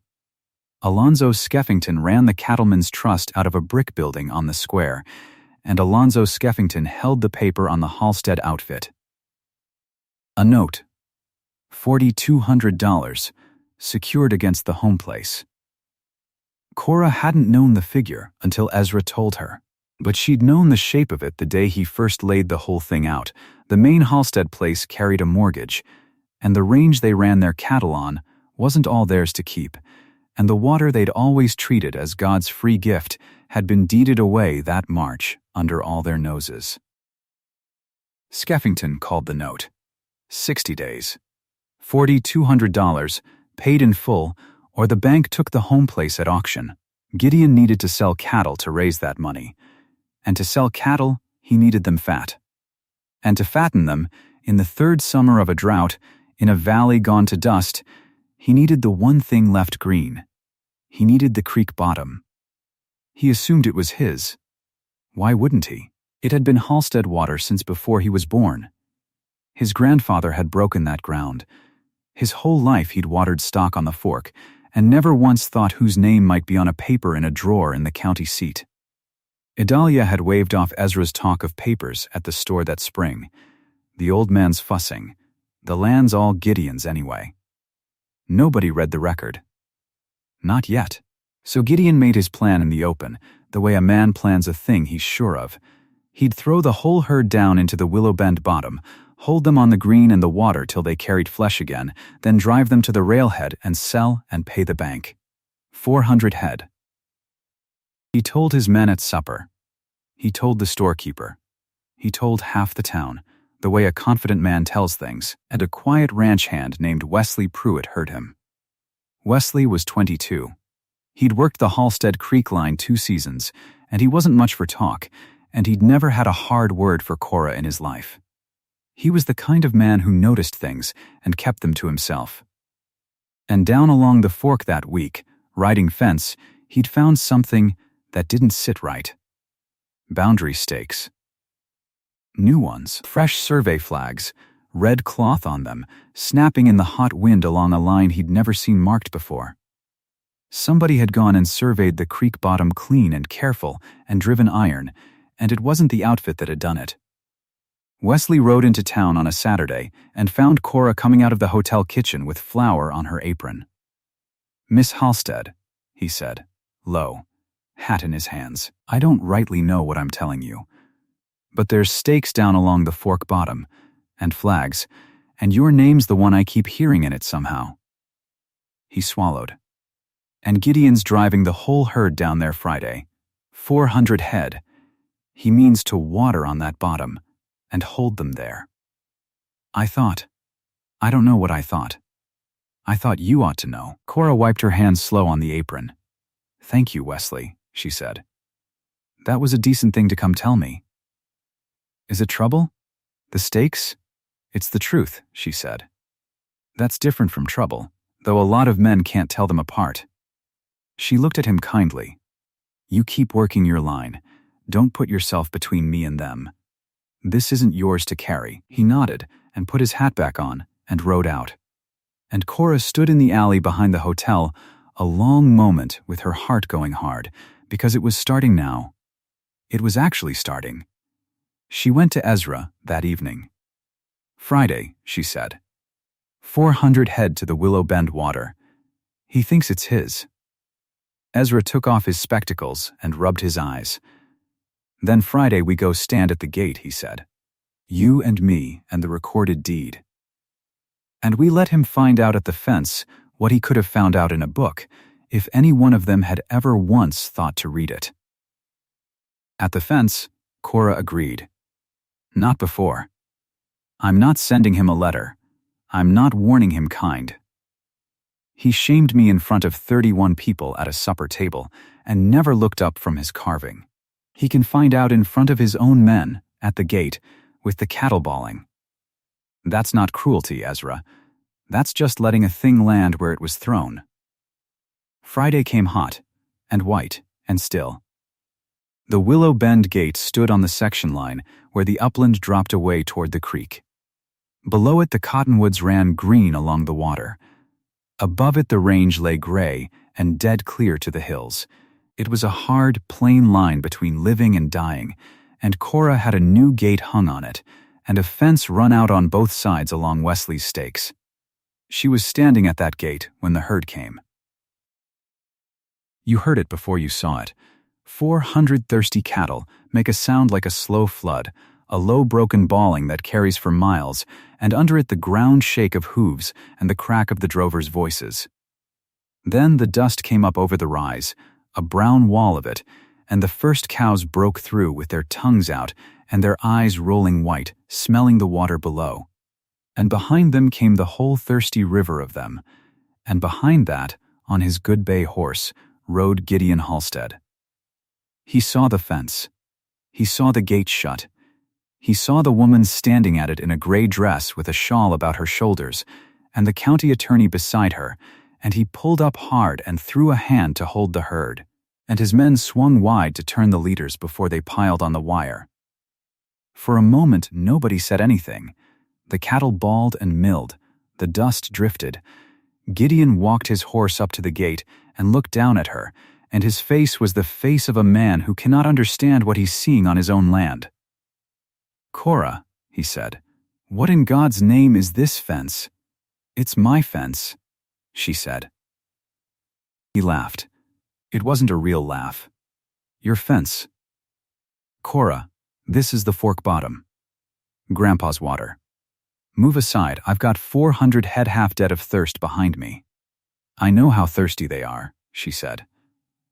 Alonzo Skeffington ran the Cattlemen's Trust out of a brick building on the square, and Alonzo Skeffington held the paper on the Halstead outfit. A note. $4,200. secured against the home place. Cora hadn't known the figure until Ezra told her, but she'd known the shape of it the day he first laid the whole thing out. The main Halstead place carried a mortgage, and the range they ran their cattle on wasn't all theirs to keep, and the water they'd always treated as God's free gift had been deeded away that March under all their noses. Skeffington called the note. 60 days. $4,200, paid in full, or the bank took the home place at auction. Gideon needed to sell cattle to raise that money. And to sell cattle, he needed them fat. And to fatten them, in the third summer of a drought, in a valley gone to dust, he needed the one thing left green. He needed the creek bottom. He assumed it was his. Why wouldn't he? It had been Halstead water since before he was born. His grandfather had broken that ground. His whole life he'd watered stock on the fork, and never once thought whose name might be on a paper in a drawer in the county seat. Idalia had waved off Ezra's talk of papers at the store that spring. The old man's fussing. The land's all Gideon's anyway. Nobody read the record. Not yet. So Gideon made his plan in the open, the way a man plans a thing he's sure of. He'd throw the whole herd down into the Willow Bend bottom, hold them on the green and the water till they carried flesh again, then drive them to the railhead and sell and pay the bank. 400 head. He told his men at supper. He told the storekeeper. He told half the town, the way a confident man tells things, and a quiet ranch hand named Wesley Pruitt heard him. Wesley was 22. He'd worked the Halstead Creek line 2 seasons, and he wasn't much for talk, and he'd never had a hard word for Cora in his life. He was the kind of man who noticed things and kept them to himself. And down along the fork that week, riding fence, he'd found something that didn't sit right. Boundary stakes. New ones, fresh survey flags, red cloth on them, snapping in the hot wind along a line he'd never seen marked before. Somebody had gone and surveyed the creek bottom clean and careful and driven iron, and it wasn't the outfit that had done it. Wesley rode into town on a Saturday and found Cora coming out of the hotel kitchen with flour on her apron. "Miss Halstead," he said, low, hat in his hands, "I don't rightly know what I'm telling you, but there's stakes down along the fork bottom, and flags, and your name's the one I keep hearing in it somehow." He swallowed. "And Gideon's driving the whole herd down there Friday. 400 head. He means to water on that bottom, and hold them there." I don't know what I thought. I thought you ought to know. Cora wiped her hands slow on the apron. "Thank you, Wesley," she said. "That was a decent thing to come tell me." "Is it trouble? The stakes?" "It's the truth," she said. "That's different from trouble, though a lot of men can't tell them apart." She looked at him kindly. "You keep working your line. Don't put yourself between me and them. This isn't yours to carry." He nodded and put his hat back on and rode out. And Cora stood in the alley behind the hotel a long moment with her heart going hard, because it was starting now. It was actually starting. She went to Ezra that evening. "Friday," she said. 400 head to the Willow Bend water. He thinks it's his." Ezra took off his spectacles and rubbed his eyes. "Then Friday we go stand at the gate," he said. "You and me and the recorded deed. And we let him find out at the fence what he could have found out in a book, if any one of them had ever once thought to read it." At the fence, Cora agreed. "Not before. I'm not sending him a letter. I'm not warning him kind. He shamed me in front of 31 people at a supper table and never looked up from his carving. He can find out in front of his own men, at the gate, with the cattle bawling. That's not cruelty, Ezra. That's just letting a thing land where it was thrown." Friday came hot, and white, and still. The Willow Bend gate stood on the section line where the upland dropped away toward the creek. Below it the cottonwoods ran green along the water. Above it the range lay gray and dead clear to the hills. It was a hard, plain line between living and dying, and Cora had a new gate hung on it, and a fence run out on both sides along Wesley's stakes. She was standing at that gate when the herd came. You heard it before you saw it. 400 thirsty cattle make a sound like a slow flood, a low broken bawling that carries for miles, and under it the ground shake of hooves and the crack of the drovers' voices. Then the dust came up over the rise, a brown wall of it, and the first cows broke through with their tongues out and their eyes rolling white, smelling the water below. And behind them came the whole thirsty river of them, and behind that, on his good bay horse, rode Gideon Halstead. He saw the fence. He saw the gate shut. He saw the woman standing at it in a gray dress with a shawl about her shoulders, and the county attorney beside her, and he pulled up hard and threw a hand to hold the herd, and his men swung wide to turn the leaders before they piled on the wire. For a moment nobody said anything. The cattle bawled and milled. The dust drifted. Gideon walked his horse up to the gate and looked down at her, and his face was the face of a man who cannot understand what he's seeing on his own land. "Cora," he said, "what in God's name is this fence?" "It's my fence," she said. He laughed. It wasn't a real laugh. "Your fence. Cora, this is the fork bottom. Grandpa's water. Move aside, I've got 400 head half dead of thirst behind me." "I know how thirsty they are," she said.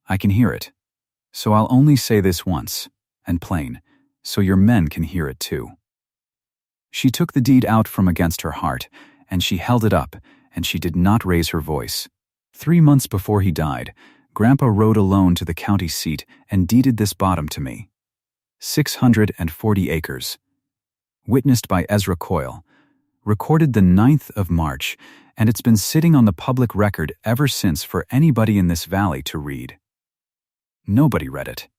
"I can hear it. So I'll only say this once, and plain, so your men can hear it too." She took the deed out from against her heart, and she held it up, and she did not raise her voice. 3 months before he died, Grandpa rode alone to the county seat and deeded this bottom to me. 640 acres. Witnessed by Ezra Coyle. Recorded the 9th of March, and it's been sitting on the public record ever since for anybody in this valley to read. Nobody read it.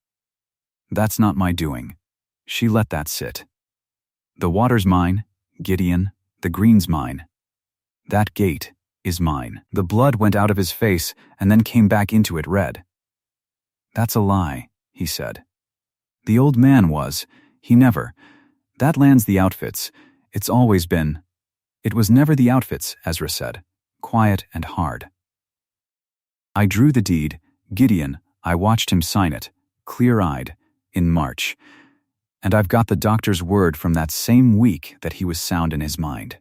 That's not my doing. She let that sit. The water's mine, Gideon, the green's mine. That gate is mine. The blood went out of his face and then came back into it red. "That's a lie," he said. "The old man was. He never. That land's the outfits. It's always been. It was never the outfits," Ezra said, quiet and hard. "I drew the deed, Gideon, I watched him sign it, clear-eyed, in March. And I've got the doctor's word from that same week that he was sound in his mind.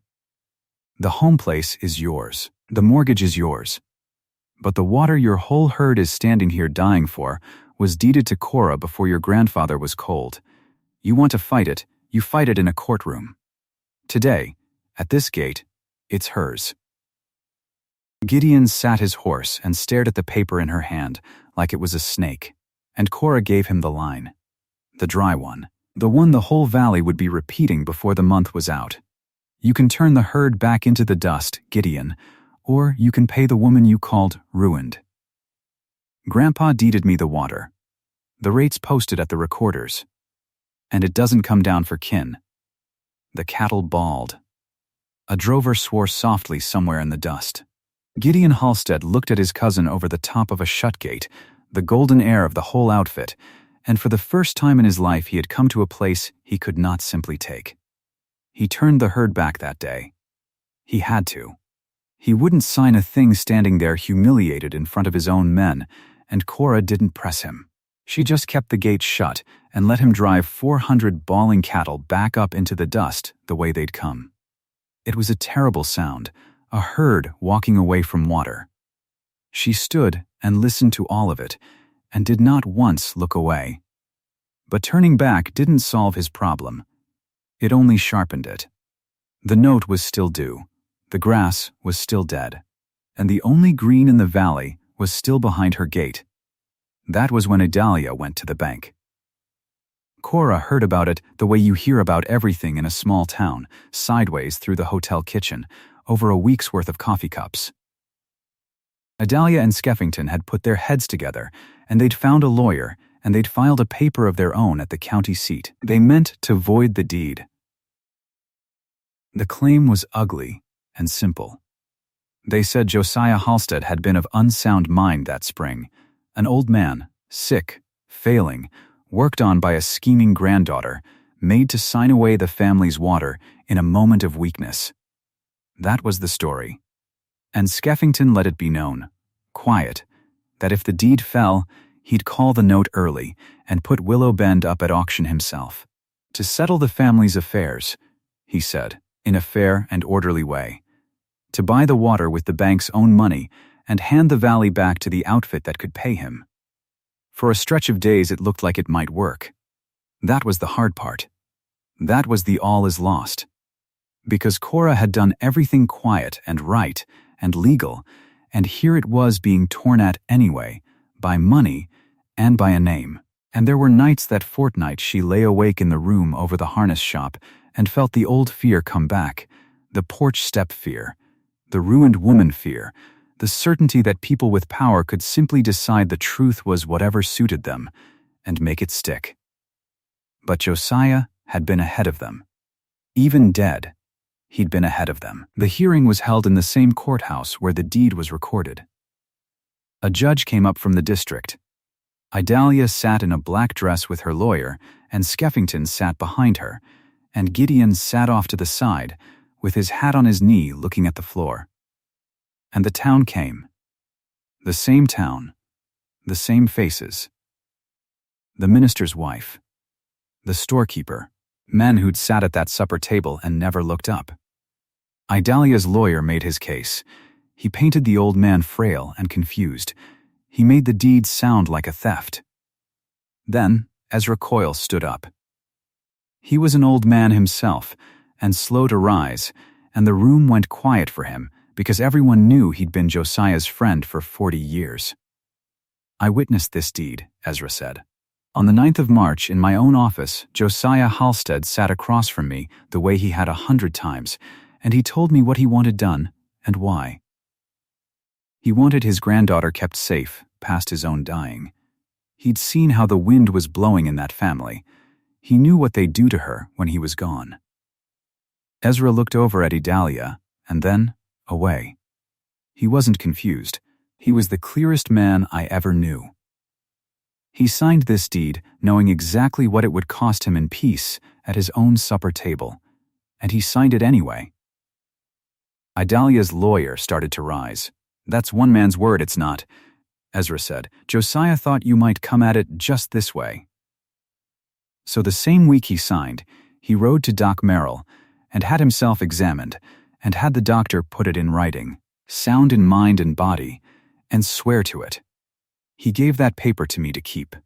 The home place is yours. The mortgage is yours. But the water your whole herd is standing here dying for was deeded to Cora before your grandfather was cold. You want to fight it, you fight it in a courtroom. Today, at this gate, it's hers." Gideon sat his horse and stared at the paper in her hand like it was a snake, and Cora gave him the line. The dry one. The one the whole valley would be repeating before the month was out. "You can turn the herd back into the dust, Gideon, or you can pay the woman you called ruined. Grandpa deeded me the water. The rate's posted at the recorders. And it doesn't come down for kin." The cattle bawled. A drover swore softly somewhere in the dust. Gideon Halstead looked at his cousin over the top of a shut gate, the golden heir of the whole outfit, and for the first time in his life he had come to a place he could not simply take. He turned the herd back that day. He had to. He wouldn't sign a thing standing there humiliated in front of his own men, and Cora didn't press him. She just kept the gate shut and let him drive 400 bawling cattle back up into the dust the way they'd come. It was a terrible sound, a herd walking away from water. She stood and listened to all of it, and did not once look away. But turning back didn't solve his problem. It only sharpened it. The note was still due, the grass was still dead, and the only green in the valley was still behind her gate. That was when Idalia went to the bank. Cora heard about it the way you hear about everything in a small town, sideways through the hotel kitchen, over a week's worth of coffee cups. Idalia and Skeffington had put their heads together, and they'd found a lawyer, and they'd filed a paper of their own at the county seat. They meant to void the deed. The claim was ugly and simple. They said Josiah Halstead had been of unsound mind that spring, an old man, sick, failing, worked on by a scheming granddaughter, made to sign away the family's water in a moment of weakness. That was the story. And Skeffington let it be known, quiet, that if the deed fell, he'd call the note early and put Willow Bend up at auction himself. To settle the family's affairs, he said, in a fair and orderly way. To buy the water with the bank's own money and hand the valley back to the outfit that could pay him. For a stretch of days it looked like it might work. That was the hard part. That was the all is lost. Because Cora had done everything quiet and right and legal, and here it was being torn at anyway, by money and by a name. And there were nights that fortnight she lay awake in the room over the harness shop and felt the old fear come back, the porch step fear, the ruined woman fear, the certainty that people with power could simply decide the truth was whatever suited them and make it stick. But Josiah had been ahead of them. Even dead, he'd been ahead of them. The hearing was held in the same courthouse where the deed was recorded. A judge came up from the district. Idalia sat in a black dress with her lawyer, and Skeffington sat behind her, and Gideon sat off to the side, with his hat on his knee looking at the floor. And the town came. The same town. The same faces. The minister's wife. The storekeeper. Men who'd sat at that supper table and never looked up. Idalia's lawyer made his case. He painted the old man frail and confused. He made the deed sound like a theft. Then Ezra Coyle stood up. He was an old man himself, and slow to rise, and the room went quiet for him because everyone knew he'd been Josiah's friend for 40 years. "I witnessed this deed," Ezra said. "On the 9th of March, in my own office, Josiah Halstead sat across from me the way he had 100 times, and he told me what he wanted done and why. He wanted his granddaughter kept safe past his own dying. He'd seen how the wind was blowing in that family. He knew what they'd do to her when he was gone." Ezra looked over at Idalia, and then away. He wasn't confused. He was the clearest man I ever knew. He signed this deed knowing exactly what it would cost him in peace at his own supper table, and he signed it anyway. Idalia's lawyer started to rise. "That's one man's word, it's not," Ezra said. "Josiah thought you might come at it just this way." So the same week he signed, he rode to Doc Merrill and had himself examined and had the doctor put it in writing, sound in mind and body, and swear to it. He gave that paper to me to keep.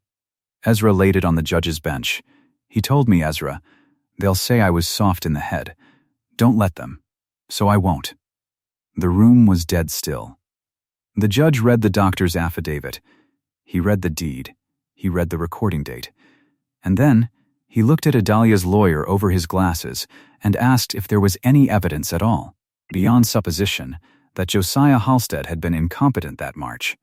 Ezra laid it on the judge's bench. He told me, "Ezra, they'll say I was soft in the head. Don't let them. So I won't." The room was dead still. The judge read the doctor's affidavit. He read the deed. He read the recording date. And then he looked at Idalia's lawyer over his glasses and asked if there was any evidence at all, beyond supposition, that Josiah Halstead had been incompetent that March.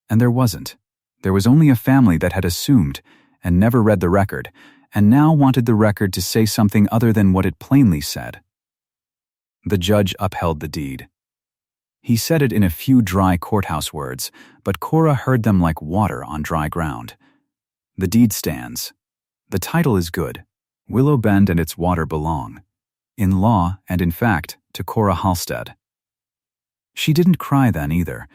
And there wasn't. There was only a family that had assumed and never read the record, and now wanted the record to say something other than what it plainly said. The judge upheld the deed. He said it in a few dry courthouse words, but Cora heard them like water on dry ground. The deed stands. The title is good. Willow Bend and its water belong, in law and in fact, to Cora Halstead. She didn't cry then either.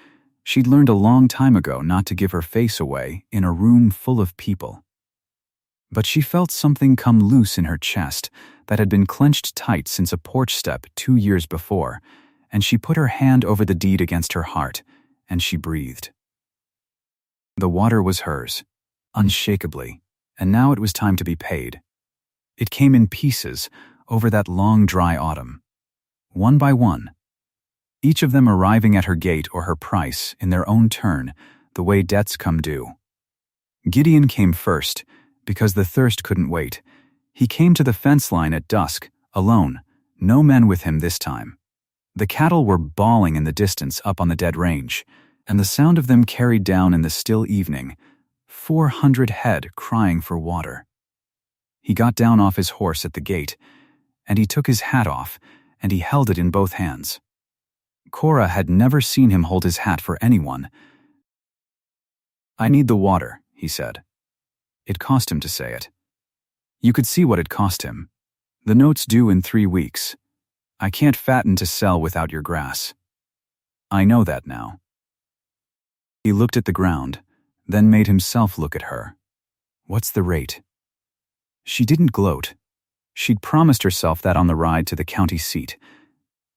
She'd learned a long time ago not to give her face away in a room full of people. But she felt something come loose in her chest that had been clenched tight since a porch step 2 years before, and she put her hand over the deed against her heart, and she breathed. The water was hers, unshakably, and now it was time to be paid. It came in pieces over that long dry autumn, one by one, each of them arriving at her gate or her price in their own turn, the way debts come due. Gideon came first, because the thirst couldn't wait. He came to the fence line at dusk, alone, no men with him this time. The cattle were bawling in the distance up on the dead range, and the sound of them carried down in the still evening, 400 head crying for water. He got down off his horse at the gate, and he took his hat off, and he held it in both hands. Cora had never seen him hold his hat for anyone. "I need the water," he said. It cost him to say it. You could see what it cost him. "The note's due in 3 weeks. I can't fatten to sell without your grass." I know that now." He looked at the ground, then made himself look at her. "What's the rate?" She didn't gloat. She'd promised herself that on the ride to the county seat,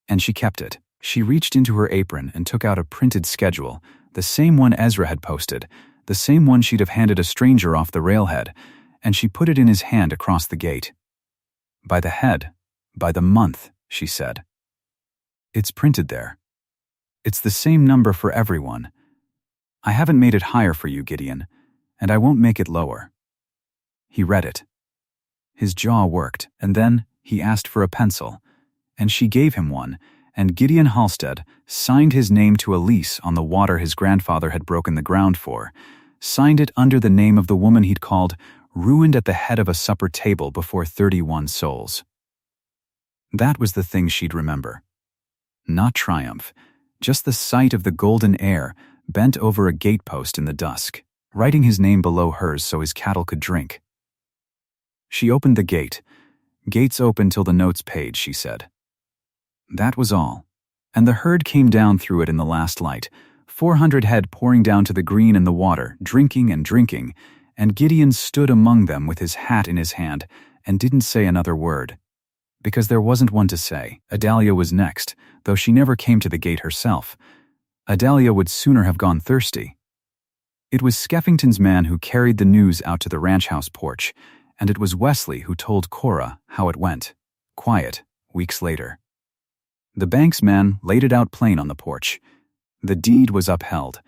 and she kept it. She reached into her apron and took out a printed schedule, the same one Ezra had posted, the same one she'd have handed a stranger off the railhead, and she put it in his hand across the gate. "By the head, by the month," she said. "It's printed there. It's the same number for everyone. I haven't made it higher for you, Gideon, and I won't make it lower." He read it. His jaw worked, and then he asked for a pencil, and she gave him one, and Gideon Halstead signed his name to a lease on the water his grandfather had broken the ground for, signed it under the name of the woman he'd called ruined at the head of a supper table before 31 souls. That was the thing she'd remember. Not triumph, just the sight of the golden heir bent over a gatepost in the dusk, writing his name below hers so his cattle could drink. She opened the gate. "Gates open till the note's paid," she said. That was all, and the herd came down through it in the last light, 400 head pouring down to the green in the water, drinking and drinking, and Gideon stood among them with his hat in his hand and didn't say another word. Because there wasn't one to say. Adalia was next, though she never came to the gate herself. Adalia would sooner have gone thirsty. It was Skeffington's man who carried the news out to the ranch house porch, and it was Wesley who told Cora how it went, quiet, weeks later. The bank's man laid it out plain on the porch. The deed was upheld,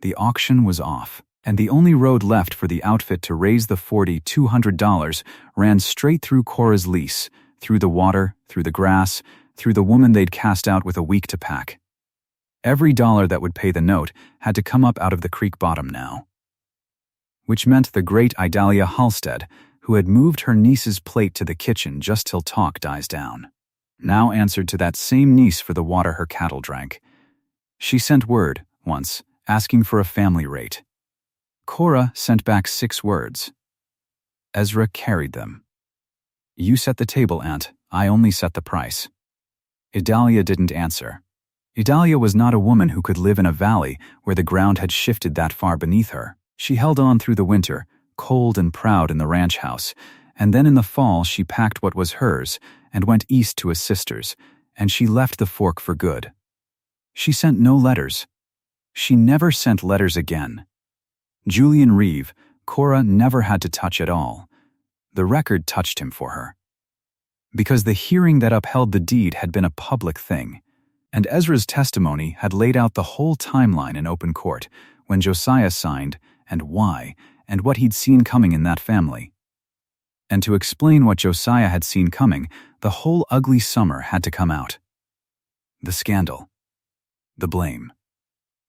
the auction was off, and the only road left for the outfit to raise the $4,200 ran straight through Cora's lease, through the water, through the grass, through the woman they'd cast out with a week to pack. Every dollar that would pay the note had to come up out of the creek bottom now. Which meant the great Idalia Halstead, who had moved her niece's plate to the kitchen just till talk dies down, now answered to that same niece for the water her cattle drank. She sent word, once, asking for a family rate. Cora sent back 6 words. Ezra carried them. "You set the table, Aunt. I only set the price." Idalia didn't answer. Idalia was not a woman who could live in a valley where the ground had shifted that far beneath her. She held on through the winter, cold and proud in the ranch house, and then in the fall she packed what was hers and went east to a sister's, and she left the Fork for good. She sent no letters. She never sent letters again. Julian Reeve, Cora never had to touch at all. The record touched him for her. Because the hearing that upheld the deed had been a public thing, and Ezra's testimony had laid out the whole timeline in open court, when Josiah signed, and why, and what he'd seen coming in that family. And to explain what Josiah had seen coming, the whole ugly summer had to come out. The scandal. The blame.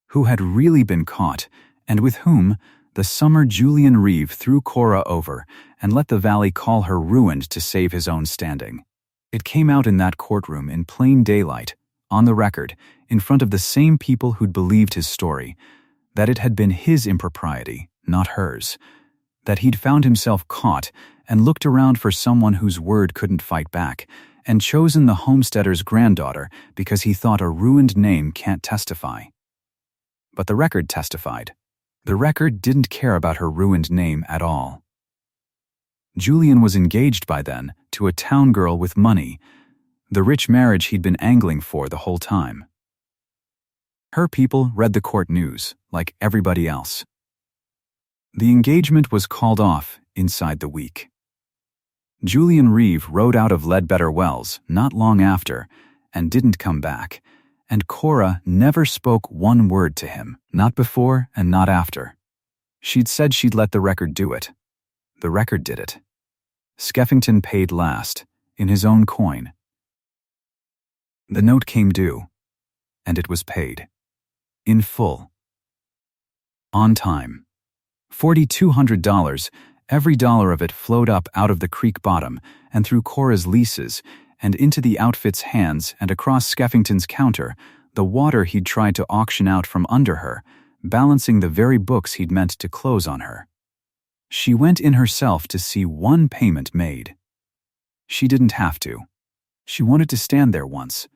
Who had really been caught, and with whom the summer Julian Reeve threw Cora over and let the valley call her ruined to save his own standing. It came out in that courtroom in plain daylight, on the record, in front of the same people who'd believed his story, that it had been his impropriety, not hers, that he'd found himself caught and looked around for someone whose word couldn't fight back, and chosen the homesteader's granddaughter because he thought a ruined name can't testify. But the record testified. The record didn't care about her ruined name at all. Julian was engaged by then to a town girl with money, the rich marriage he'd been angling for the whole time. Her people read the court news, like everybody else. The engagement was called off inside the week. Julian Reeve rode out of Ledbetter Wells not long after and didn't come back, and Cora never spoke one word to him, not before and not after. She'd said she'd let the record do it. The record did it. Skeffington paid last, in his own coin. The note came due, and it was paid. In full. On time. $4,200, every dollar of it flowed up out of the creek bottom and through Cora's leases and into the outfit's hands and across Skeffington's counter, the water he'd tried to auction out from under her, balancing the very books he'd meant to close on her. She went in herself to see one payment made. She didn't have to. She wanted to stand there once,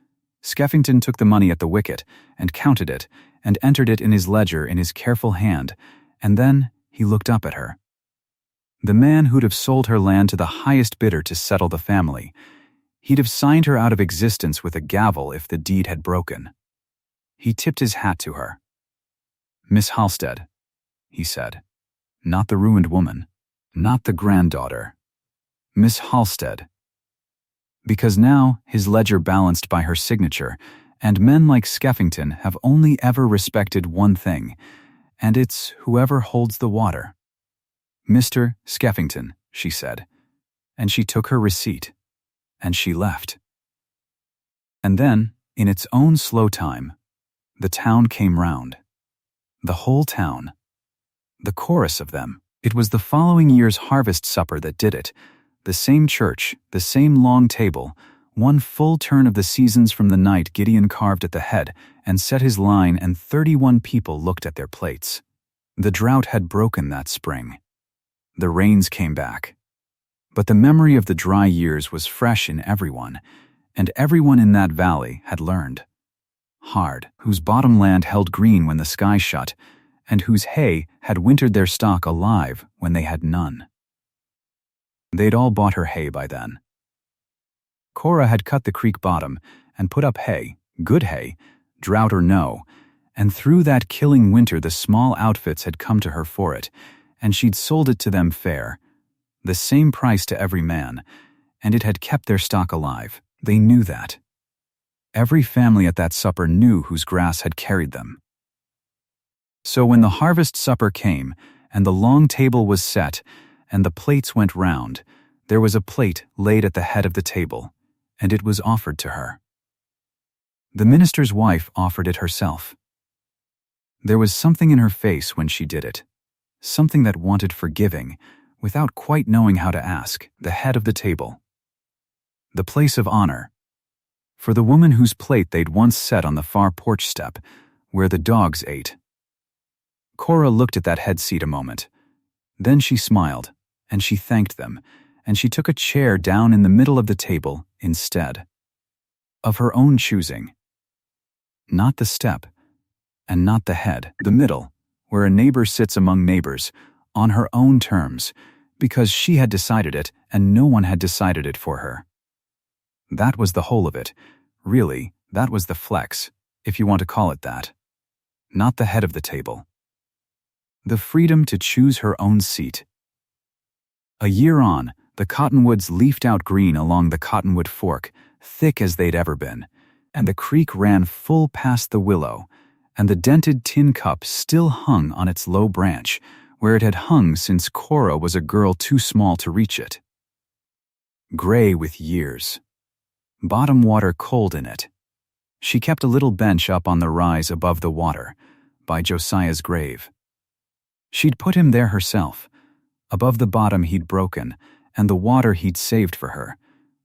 Skeffington took the money at the wicket and counted it and entered it in his ledger in his careful hand, and then he looked up at her. The man who'd have sold her land to the highest bidder to settle the family. He'd have signed her out of existence with a gavel if the deed had broken. He tipped his hat to her. "Miss Halstead," he said. "Not the ruined woman. Not the granddaughter. Miss Halstead." Because now his ledger balanced by her signature, and men like Skeffington have only ever respected one thing, and it's whoever holds the water. "Mr. Skeffington," she said, and she took her receipt, and she left. And then, in its own slow time, the town came round. The whole town. The chorus of them. It was the following year's harvest supper that did it. The same church, the same long table, one full turn of the seasons from the night Gideon carved at the head and set his line, and 31 people looked at their plates. The drought had broken that spring. The rains came back. But the memory of the dry years was fresh in everyone, and everyone in that valley had learned. Hard, whose bottomland held green when the sky shut, and whose hay had wintered their stock alive when they had none. They'd all bought her hay by then. Cora had cut the creek bottom and put up hay, good hay, drought or no, and through that killing winter the small outfits had come to her for it, and she'd sold it to them fair, the same price to every man, and it had kept their stock alive. They knew that. Every family at that supper knew whose grass had carried them. So when the harvest supper came, and the long table was set, and the plates went round, there was a plate laid at the head of the table, and it was offered to her. The minister's wife offered it herself. There was something in her face when she did it, something that wanted forgiving, without quite knowing how to ask. The head of the table. The place of honor. For the woman whose plate they'd once set on the far porch step, where the dogs ate. Cora looked at that head seat a moment. Then she smiled, and she thanked them, and she took a chair down in the middle of the table instead. Of her own choosing. Not the step, and not the head. The middle, where a neighbor sits among neighbors, on her own terms, because she had decided it and no one had decided it for her. That was the whole of it. Really, that was the flex, if you want to call it that. Not the head of the table. The freedom to choose her own seat. A year on, the cottonwoods leafed out green along the Cottonwood Fork, thick as they'd ever been, and the creek ran full past the willow, and the dented tin cup still hung on its low branch, where it had hung since Cora was a girl too small to reach it. Gray with years. Bottom water cold in it. She kept a little bench up on the rise above the water, by Josiah's grave. She'd put him there herself, above the bottom he'd broken, and the water he'd saved for her,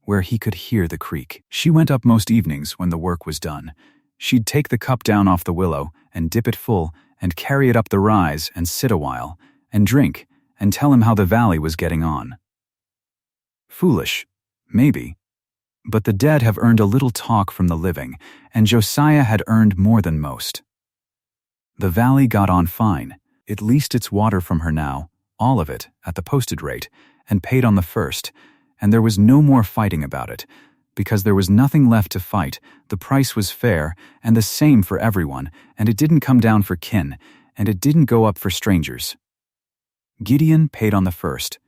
where he could hear the creek. She went up most evenings when the work was done. She'd take the cup down off the willow and dip it full and carry it up the rise and sit a while and drink and tell him how the valley was getting on. Foolish, maybe, but the dead have earned a little talk from the living, and Josiah had earned more than most. The valley got on fine. It leased its water from her now, all of it, at the posted rate, and paid on the first, and there was no more fighting about it, because there was nothing left to fight. The price was fair, and the same for everyone, and it didn't come down for kin, and it didn't go up for strangers. Gideon paid on the first,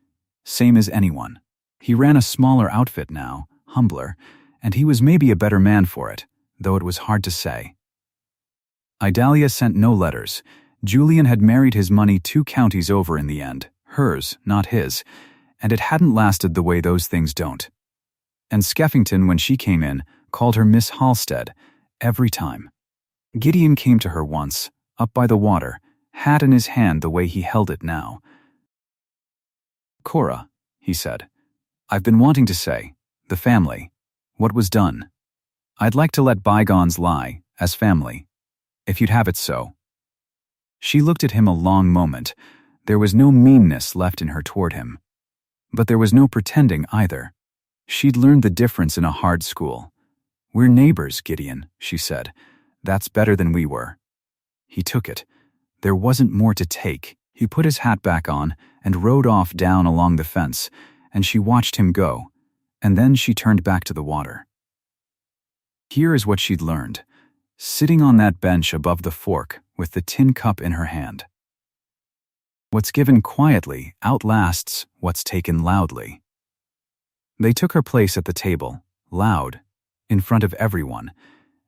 same as anyone. He ran a smaller outfit now, humbler, and he was maybe a better man for it, though it was hard to say. Idalia sent no letters. Julian had married his money 2 counties over in the end, hers, not his, and it hadn't lasted the way those things don't. And Skeffington, when she came in, called her Miss Halstead, every time. Gideon came to her once, up by the water, hat in his hand the way he held it now. "Cora," he said, "I've been wanting to say, the family, what was done. I'd like to let bygones lie, as family, if you'd have it so." She looked at him a long moment. There was no meanness left in her toward him. But there was no pretending either. She'd learned the difference in a hard school. "We're neighbors, Gideon," she said. "That's better than we were." He took it. There wasn't more to take. He put his hat back on and rode off down along the fence, and she watched him go, and then she turned back to the water. Here is what she'd learned, sitting on that bench above the fork with the tin cup in her hand. What's given quietly outlasts what's taken loudly. They took her place at the table, loud, in front of everyone,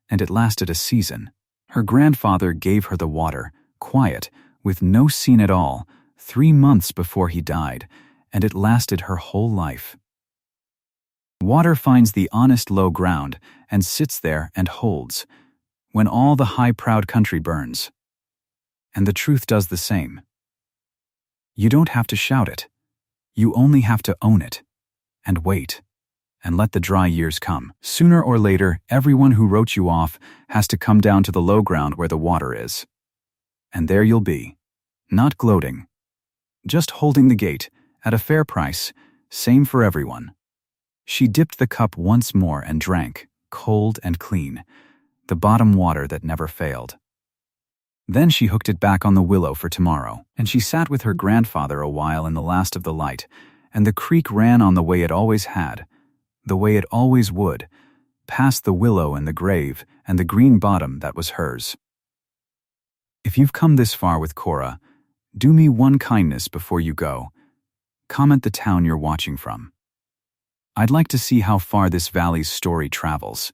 and it lasted a season. Her grandfather gave her the water, quiet, with no scene at all, 3 months before he died, and it lasted her whole life. Water finds the honest low ground and sits there and holds, when all the high proud country burns. And the truth does the same. You don't have to shout it. You only have to own it, and wait, and let the dry years come. Sooner or later, everyone who wrote you off has to come down to the low ground where the water is. And there you'll be, not gloating, just holding the gate, at a fair price, same for everyone. She dipped the cup once more and drank, cold and clean, the bottom water that never failed. Then she hooked it back on the willow for tomorrow, and she sat with her grandfather a while in the last of the light, and the creek ran on the way it always had, the way it always would, past the willow and the grave and the green bottom that was hers. If you've come this far with Cora, do me one kindness before you go. Comment the town you're watching from. I'd like to see how far this valley's story travels.